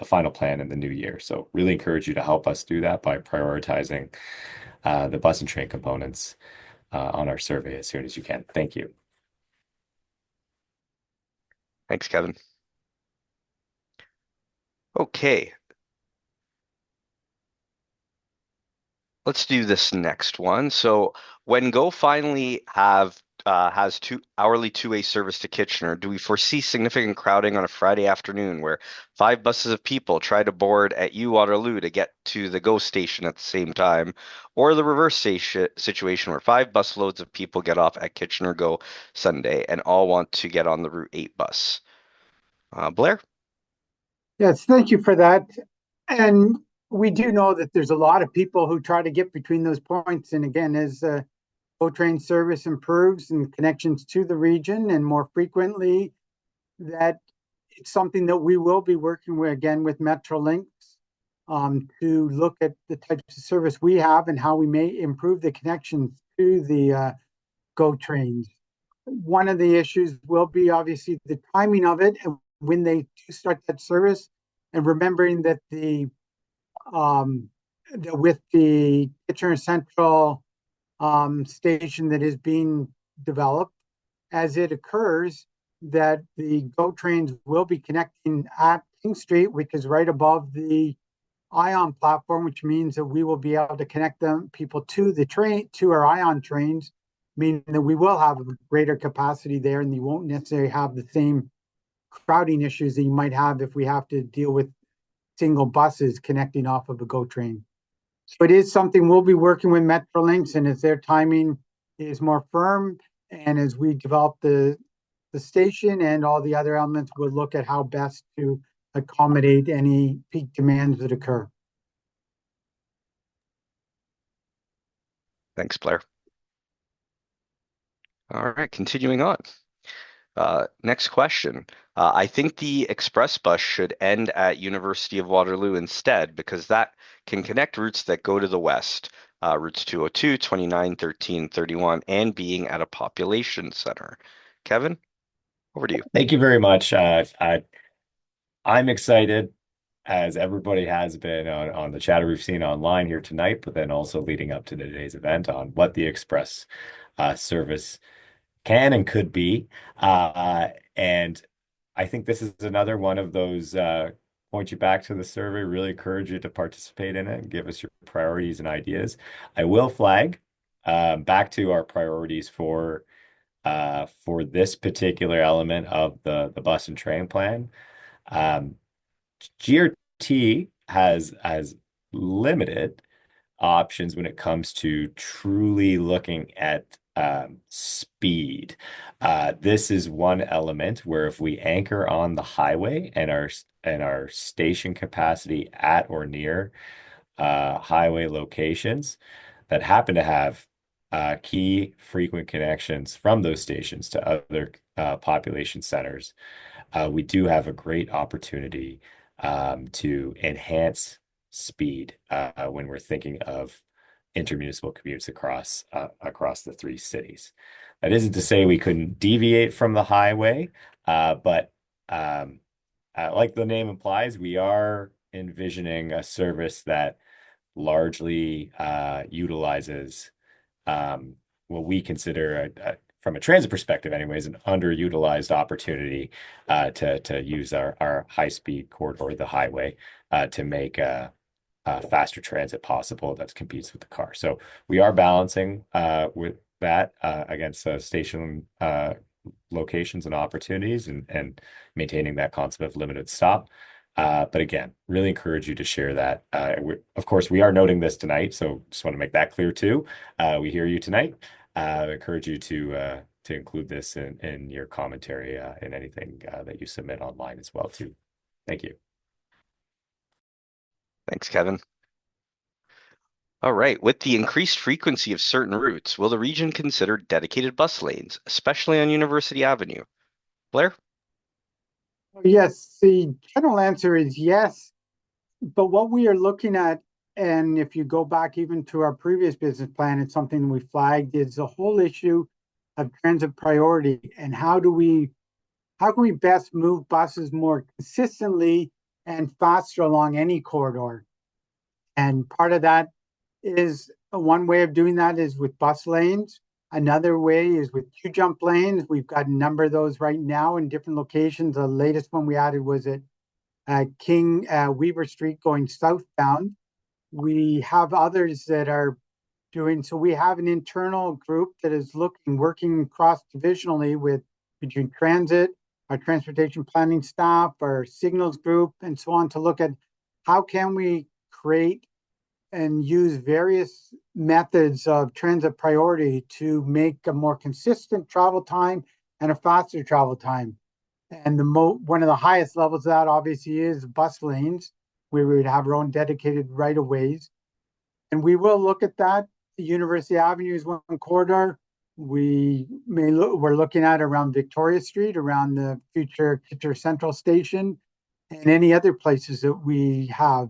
final plan in the new year. So really encourage you to help us do that by prioritizing the bus and train components on our survey as soon as you can. Thank you. Thanks, Kevin. Okay. Let's do this next one. So when Go finally has hourly two-way service to Kitchener, do we foresee significant crowding on a Friday afternoon where 5 buses of people try to board at U Waterloo to get to the Go station at the same time, or the reverse situation where 5 busloads of people get off at Kitchener Go Sunday and all want to get on the Route 8 bus? Blair? Yes, thank you for that. And we do know that there's a lot of people who try to get between those points. And again, as GO train service improves and connections to the region and more frequently, that it's something that we will be working with again with Metrolinx to look at the types of service we have and how we may improve the connections to the GO trains. One of the issues will be obviously the timing of it and when they do start that service, and remembering that with the Kitchener Central station that is being developed, as it occurs, that the GO trains will be connecting at King Street, which is right above the ION platform, which means that we will be able to connect people to the train, to our ION trains, meaning that we will have a greater capacity there, and you won't necessarily have the same crowding issues that you might have if we have to deal with single buses connecting off of a GO train. So it is something we'll be working with Metrolinx, and as their timing is more firm, and as we develop the station and all the other elements, we'll look at how best to accommodate any peak demands that occur. Thanks, Blair. All right, continuing on. Next question. I think the express bus should end at University of Waterloo instead because that can connect routes that go to the west, routes 202, 29, 13, 31, and being at a population center. Kevin, over to you. Thank you very much. I'm excited, as everybody has been on the chatter we've seen online here tonight, but then also leading up to today's event on what the express service can and could be. And I think this is another one of those point you back to the survey, really encourage you to participate in it and give us your priorities and ideas. I will flag back to our priorities for this particular element of the bus and train plan. GRT has limited options when it comes to truly looking at speed. This is one element where if we anchor on the highway and our station capacity at or near highway locations that happen to have key frequent connections from those stations to other population centers, we do have a great opportunity to enhance speed when we're thinking of intermunicipal commutes across the three cities. That isn't to say we couldn't deviate from the highway, but like the name implies, we are envisioning a service that largely utilizes what we consider from a transit perspective anyways, an underutilized opportunity to use our high-speed corridor, the highway, to make faster transit possible that competes with the car. So we are balancing with that against station locations and opportunities and maintaining that concept of limited stop. But again, really encourage you to share that. Of course, we are noting this tonight, so just want to make that clear too. We hear you tonight. Encourage you to include this in your commentary in anything that you submit online as well too. Thank you. Thanks, Kevin. All right, with the increased frequency of certain routes, will the region consider dedicated bus lanes, especially on University Avenue? Blair? Yes, the general answer is yes. But what we are looking at and if you go back even to our previous business plan, it's something we flagged, is the whole issue of transit priority and how can we best move buses more consistently and faster along any corridor? And part of that is one way of doing that is with bus lanes. Another way is with queue jump lanes. We've got a number of those right now in different locations. The latest one we added was at King Weaver Street going southbound. We have others that are doing, so we have an internal group that is working cross-divisionally with between transit, our transportation planning staff, our signals group, and so on to look at how can we create and use various methods of transit priority to make a more consistent travel time and a faster travel time. And one of the highest levels of that obviously is bus lanes, where we would have our own dedicated right-of-ways. And we will look at that. University Avenue is one corridor. We're looking at around Victoria Street, around the future Kitchener Central Station, and any other places that we have.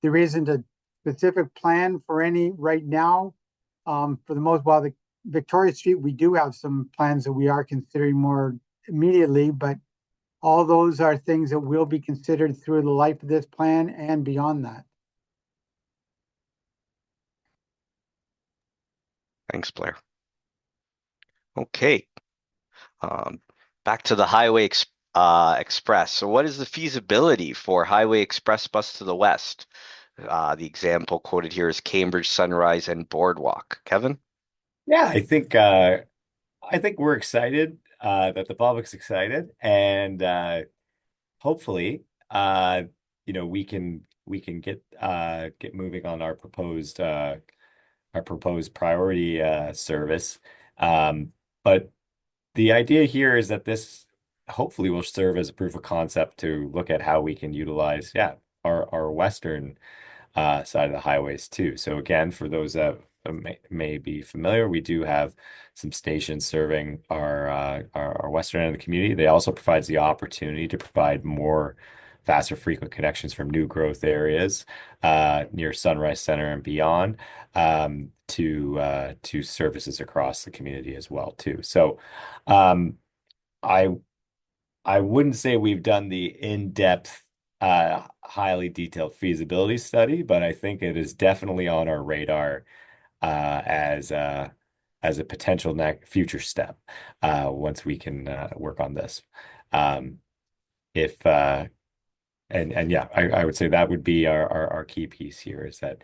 There isn't a specific plan for any right now. For the most part, the Victoria Street, we do have some plans that we are considering more immediately, but all those are things that will be considered through the life of this plan and beyond that. Thanks, Blair. Okay. Back to the Highway Express. So what is the feasibility for Highway Express bus to the west? The example quoted here is Cambridge, Sunrise, and Boardwalk. Kevin? Yeah, I think we're excited that the public's excited, and hopefully, we can get moving on our proposed priority service. But the idea here is that this hopefully will serve as a proof of concept to look at how we can utilize, our western side of the highways too. So again, for those that may be familiar, we do have some stations serving our western end of the community. They also provides the opportunity to provide more faster frequent connections from new growth areas near Sunrise Center and beyond to services across the community as well too. So I I wouldn't say we've done the in-depth, highly detailed feasibility study, but I think it is definitely on our radar as a potential future step once we can work on this. Um, if and yeah, I would say that would be our key piece here is that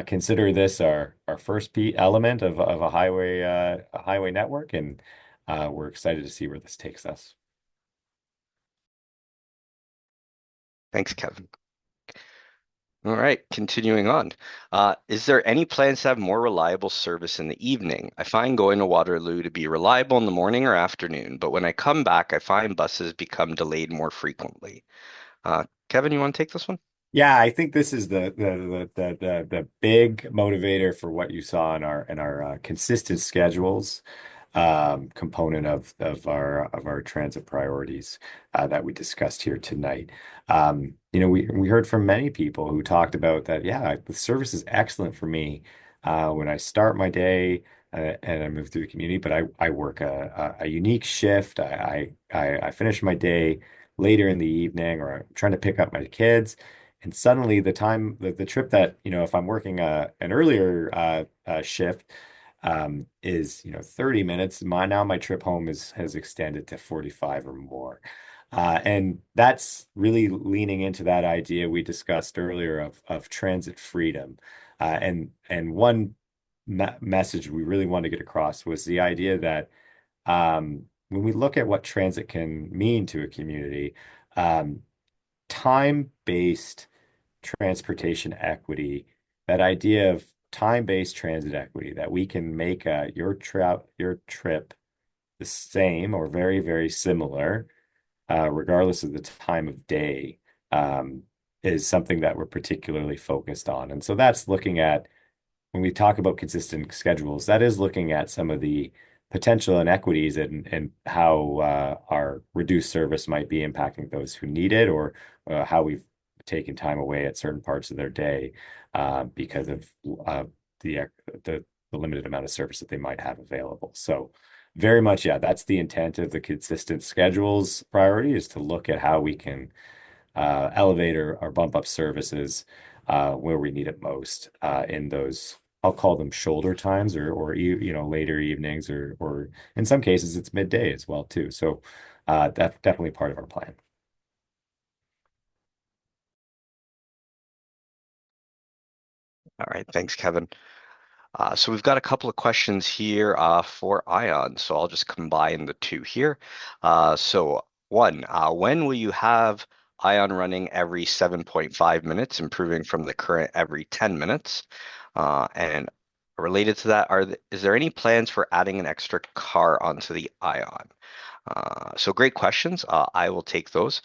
consider this our first element of a highway network, and we're excited to see where this takes us. Thanks, Kevin. All right, continuing on. Is there any plans to have more reliable service in the evening? I find going to Waterloo to be reliable in the morning or afternoon, but when I come back, I find buses become delayed more frequently. Kevin, you want to take this one? Yeah, I think this is the big motivator for what you saw in our consistent schedules component of our transit priorities that we discussed here tonight. We heard from many people who talked about that. Yeah, the service is excellent for me when I start my day and I move through the community. But I work a unique shift. I finish my day later in the evening, or I'm trying to pick up my kids. And suddenly the trip that, if I'm working an earlier shift, is 30 minutes. Now my trip home has extended to 45 or more. And that's really leaning into that idea we discussed earlier of transit freedom. And one message we really want to get across was the idea that when we look at what transit can mean to a community, time-based transportation equity, that idea of time-based transit equity, that we can make your trip the same or very, very similar, regardless of the time of day, is something that we're particularly focused on. And so that's looking at, when we talk about consistent schedules, that is looking at some of the potential inequities and how our reduced service might be impacting those who need it, or how we've taking time away at certain parts of their day because of the, the limited amount of service that they might have available. So very much, yeah, that's the intent of the consistent schedules priority, is to look at how we can elevate or bump up services where we need it most in those, I'll call them shoulder times, or later evenings, or in some cases it's midday as well too. So that's definitely part of our plan. All right, thanks, Kevin. So we've got a couple of questions here for Ion, so I'll just combine the two here. So one, when will you have Ion running every 7.5 minutes, improving from the current every 10 minutes? And related to that, is there any plans for adding an extra car onto the Ion? So great questions. I will take those.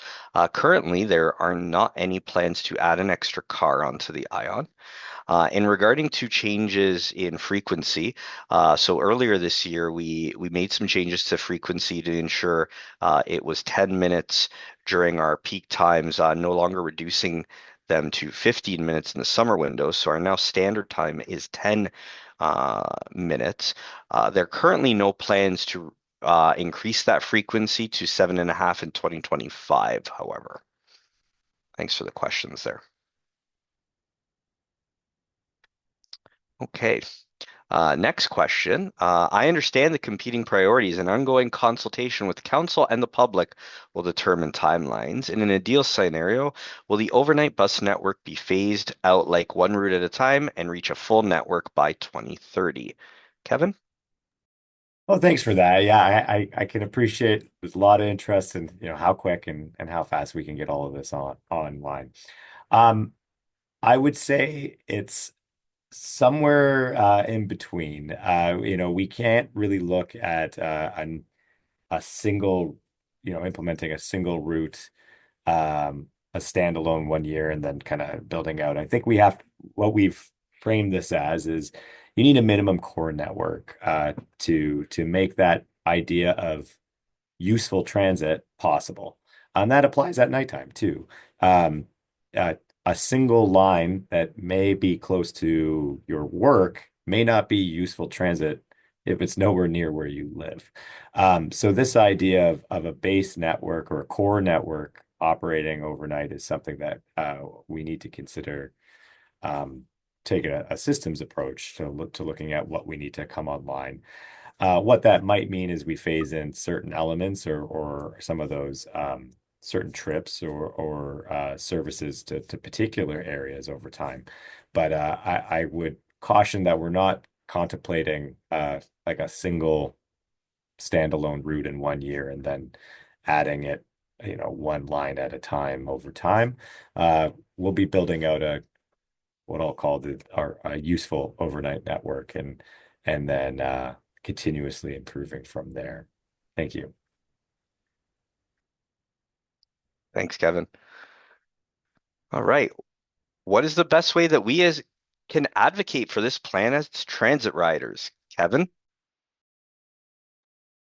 Currently, there are not any plans to add an extra car onto the Ion. In regarding to changes in frequency, so earlier this year we made some changes to frequency to ensure it was 10 minutes during our peak times, no longer reducing them to 15 minutes in the summer window. So our now standard time is 10 minutes. There are currently no plans to increase that frequency to 7.5 in 2025, however. Thanks for the questions there. Okay. Next question. I understand the competing priorities and ongoing consultation with council and the public will determine timelines. In an ideal scenario, will the overnight bus network be phased out like one route at a time and reach a full network by 2030? Kevin? Well, thanks for that. Yeah, I can appreciate there's a lot of interest in how quick and how fast we can get all of this online. Um, I would say it's somewhere in between. We can't really look at a single, implementing a single route, a standalone one year, and then kind of building out. I think what we've framed this as is you need a minimum core network to make that idea of useful transit possible. And that applies at nighttime too. Um, uh, a single line that may be close to your work may not be useful transit if it's nowhere near where you live. So this idea of a base network or a core network operating overnight is something that we need to consider taking a systems approach to looking at what we need to come online. What that might mean is we phase in certain elements or some of those certain trips or services to particular areas over time. But I would caution that we're not contemplating like a single standalone route in one year and then adding it, one line at a time over time. We'll be building out what I'll call our useful overnight network and then continuously improving from there. Thank you. Thanks, Kevin. All right. What is the best way that we as can advocate for this plan as transit riders? Kevin?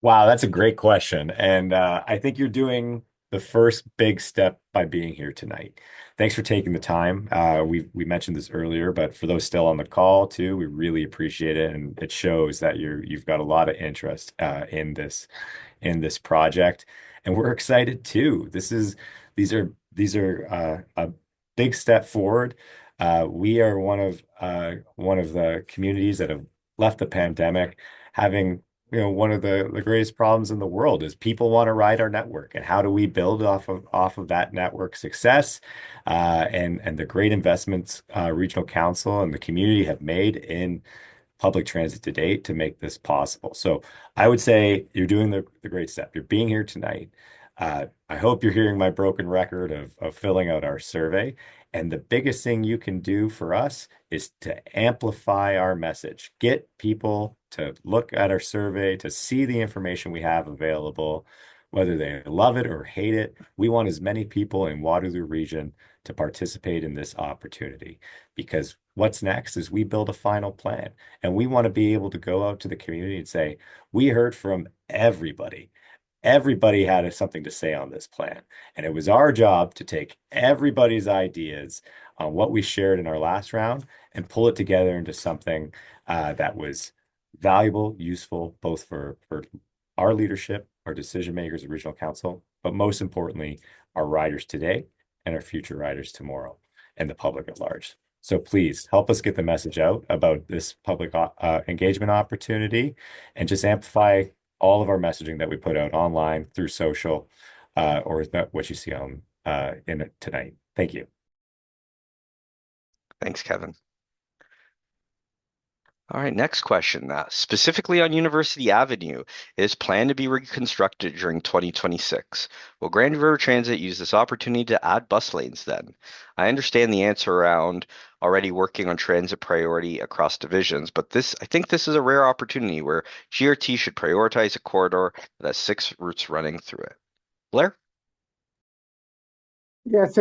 Wow, that's a great question. And I think you're doing the first big step by being here tonight. Thanks for taking the time. We mentioned this earlier, but for those still on the call too, we really appreciate it. And it shows that you've got a lot of interest in this project. And we're excited too. These are a big step forward. We are one of the communities that have left the pandemic having one of the greatest problems in the world is people want to ride our network, and how do we build off of that network success and the great investments regional council and the community have made in public transit to date to make this possible. So I would say you're doing the great step. You're being here tonight. I hope you're hearing my broken record of filling out our survey. And the biggest thing you can do for us is to amplify our message. Get people to look at our survey, to see the information we have available, whether they love it or hate it. We want as many people in Waterloo Region to participate in this opportunity, because what's next is we build a final plan, and we want to be able to go out to the community and say, we heard from everybody. everybody had something to say on this plan. And it was our job to take everybody's ideas on what we shared in our last round and pull it together into something that was valuable, useful, both for our leadership, our decision makers, regional council, but most importantly, our riders today and our future riders tomorrow and the public at large. So please help us get the message out about this public engagement opportunity and just amplify all of our messaging that we put out online through social or what you see on in it tonight. Thank you. Thanks, Kevin. All right, next question. Specifically on University Avenue, it is planned to be reconstructed during 2026. Will Grand River Transit use this opportunity to add bus lanes then? I understand the answer around already working on transit priority across divisions, but I think this is a rare opportunity where GRT should prioritize a corridor that has 6 routes running through it. Blair? Yes,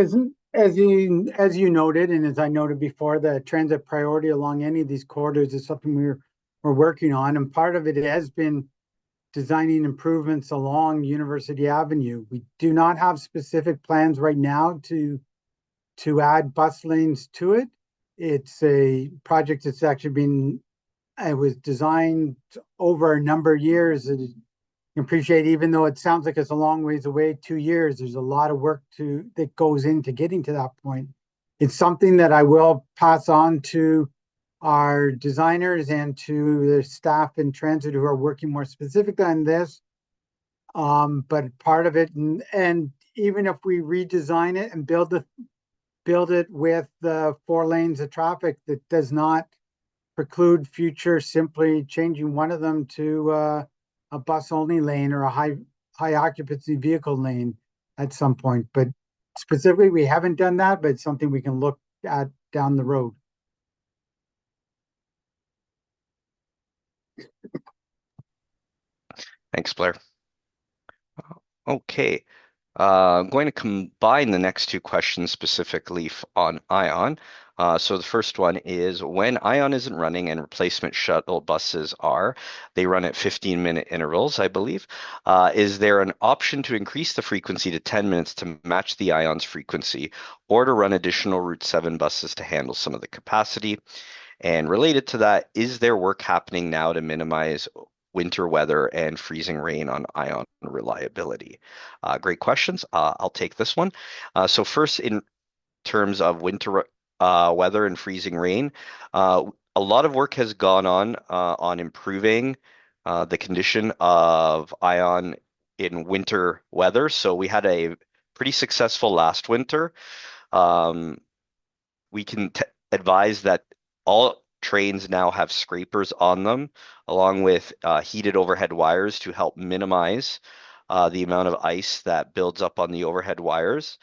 as you noted, and as I noted before, the transit priority along any of these corridors is something we're working on, and part of it has been designing improvements along University Avenue. We do not have specific plans right now to add bus lanes to it. It's a project that's actually it was designed over a number of years. And appreciate, even though it sounds like it's a long ways away, 2 years, there's a lot of work that goes into getting to that point. It's something that I will pass on to our designers and to the staff in transit who are working more specifically on this. But part of it, and even if we redesign it and build it with the 4 lanes of traffic, that does not preclude future simply changing one of them to a bus only lane or a high occupancy vehicle lane at some point. But specifically, we haven't done that, but it's something we can look at down the road. Thanks, Blair. Okay. I'm going to combine the next 2 questions specifically on ION. So the first one is, when ION isn't running and replacement shuttle buses they run at 15-minute intervals, I believe. Is there an option to increase the frequency to 10 minutes to match the ION's frequency, or to run additional Route 7 buses to handle some of the capacity? And related to that, is there work happening now to minimize winter weather and freezing rain on ION reliability? Great questions. I'll take this one. So first, in terms of winter weather and freezing rain, a lot of work has gone on improving the condition of ION in winter weather. So we had a pretty successful last winter. We can advise that all trains now have scrapers on them, along with heated overhead wires to help minimize the amount of ice that builds up on the overhead wires.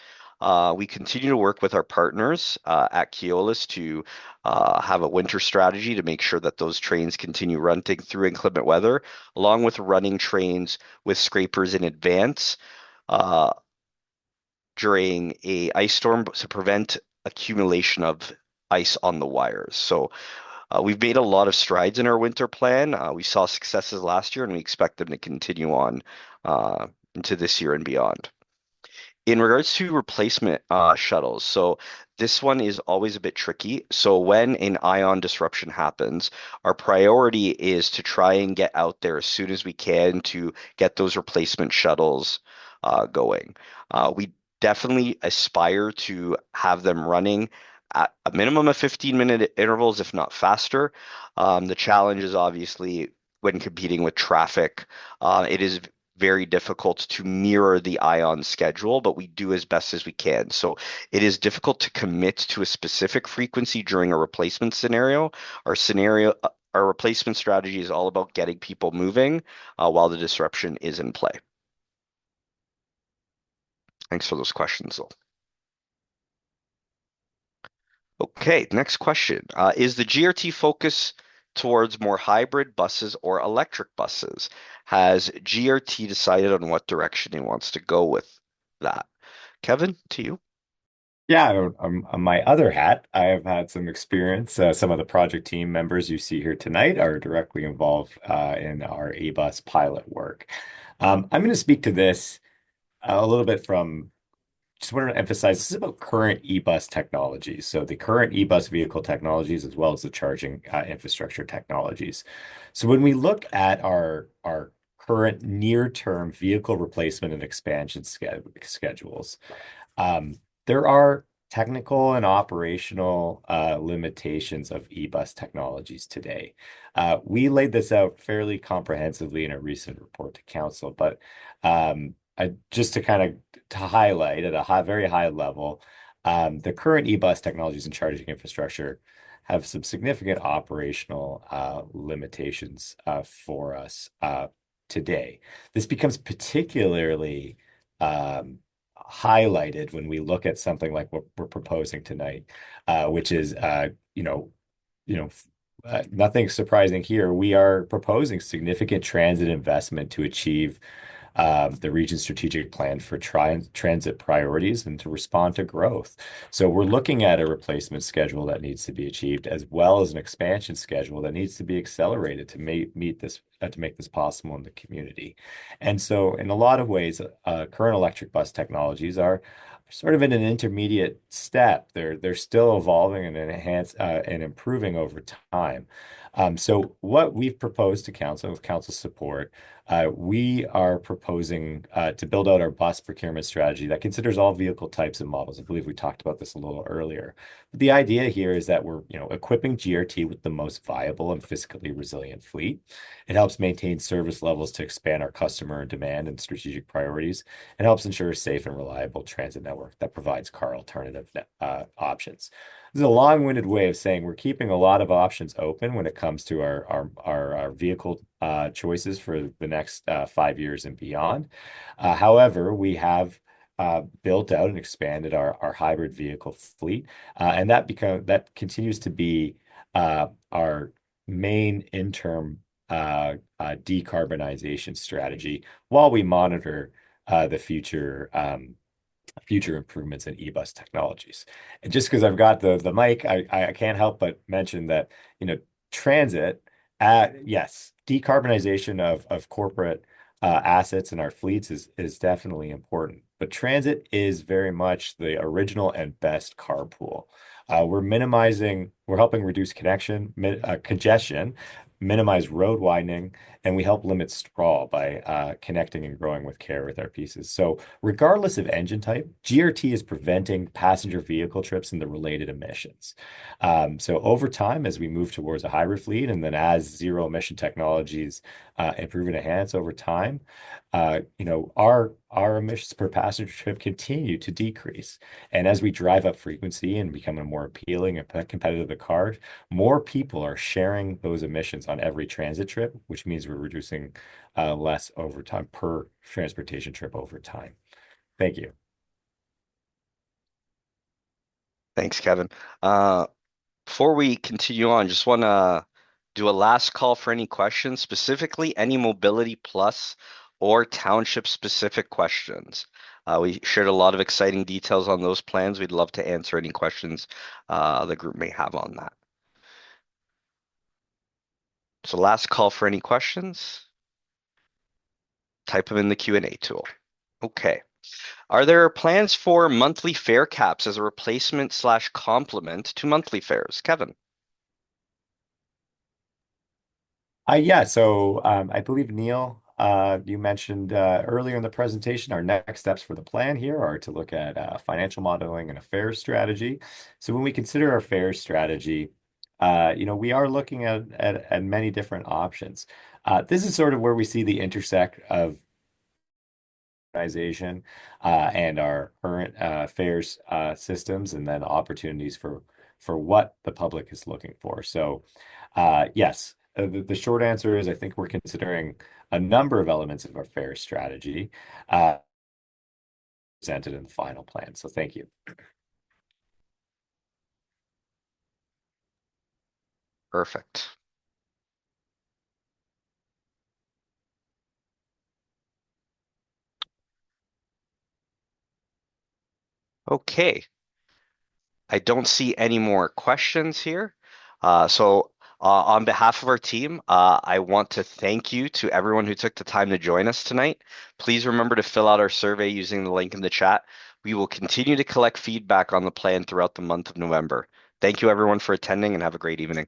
We continue to work with our partners at Kiwanis to have a winter strategy to make sure that those trains continue running through inclement weather, along with running trains with scrapers in advance during a ice storm to prevent accumulation of ice on the wires. So we've made a lot of strides in our winter plan. We saw successes last year, and we expect them to continue on into this year and beyond. In regards to replacement shuttles, so this one is always a bit tricky. So when an ION disruption happens, our priority is to try and get out there as soon as we can to get those replacement shuttles going. We definitely aspire to have them running at a minimum of 15-minute intervals, if not faster. The challenge is obviously when competing with traffic, it is very difficult to mirror the ION schedule, but we do as best as we can. So it is difficult to commit to a specific frequency during a replacement scenario. Our replacement strategy is all about getting people moving while the disruption is in play. Thanks for those questions, though. Okay, next question. Is the GRT focus towards more hybrid buses or electric buses? Has GRT decided on what direction it wants to go with that? Kevin, to you. Yeah, on my other hat, I have had some experience. Some of the project team members you see here tonight are directly involved in our A-bus pilot work. I'm going to speak to this a little bit from just want to emphasize this is about current e-bus technologies. So the current e-bus vehicle technologies as well as the charging infrastructure technologies. So when we look at our current near-term vehicle replacement and expansion schedules, there are technical and operational limitations of e-bus technologies today. We laid this out fairly comprehensively in a recent report to council, but just to kind of to highlight at a very high level, the current e-bus technologies and charging infrastructure have some significant operational limitations for us today. This becomes particularly highlighted when we look at something like what we're proposing tonight, which is, nothing surprising here. We are proposing significant transit investment to achieve the region's strategic plan for transit priorities and to respond to growth. So we're looking at a replacement schedule that needs to be achieved, as well as an expansion schedule that needs to be accelerated to meet this to make this possible in the community. And so, in a lot of ways, current electric bus technologies are sort of in an intermediate step. They're still evolving and and improving over time. So what we've proposed to council with council support, we are proposing to build out our bus procurement strategy that considers all vehicle types and models. I believe we talked about this a little earlier. But the idea here is that we're, equipping GRT with the most viable and fiscally resilient fleet. It helps maintain service levels to expand our customer demand and strategic priorities. It helps ensure a safe and reliable transit network that provides car alternative options. This is a long-winded way of saying we're keeping a lot of options open when it comes to our vehicle choices for the next 5 years and beyond. However, we have built out and expanded our hybrid vehicle fleet, and that continues to be our main interim decarbonization strategy while we monitor the future improvements in e-bus technologies. And just because I've got the mic, I can't help but mention that, transit, yes, decarbonization of corporate assets in our fleets is definitely important. But transit is very much the original and best carpool. We're helping reduce congestion, minimize road widening, and we help limit sprawl by connecting and growing with care with our pieces. So regardless of engine type, GRT is preventing passenger vehicle trips and the related emissions. So over time, as we move towards a hybrid fleet, and then as zero emission technologies improve and enhance over time, our emissions per passenger trip continue to decrease. And as we drive up frequency and become a more appealing and competitive car, more people are sharing those emissions on every transit trip, which means we're reducing less overtime per transportation trip over time. Thank you. Thanks, Kevin. Before we continue on, just want to do a last call for any questions, specifically any MobilityPLUS or Township specific questions. We shared a lot of exciting details on those plans. We'd love to answer any questions the group may have on that. So last call for any questions. Type them in the Q&A tool. Okay. Are there plans for monthly fare caps as a replacement/complement to monthly fares? Kevin. Yeah, so I believe Neil, you mentioned earlier in the presentation, our next steps for the plan here are to look at financial modeling and a fares strategy. So when we consider our fares strategy, we are looking at many different options. This is sort of where we see the intersect of organization and our current fares systems, and then opportunities for what the public is looking for. So yes, the short answer is I think we're considering a number of elements of our fare strategy presented in the final plan. So thank you. Perfect. Okay. I don't see any more questions here. So On behalf of our team, I want to thank you to everyone who took the time to join us tonight. Please remember to fill out our survey using the link in the chat. We will continue to collect feedback on the plan throughout the month of November. Thank you everyone for attending and have a great evening.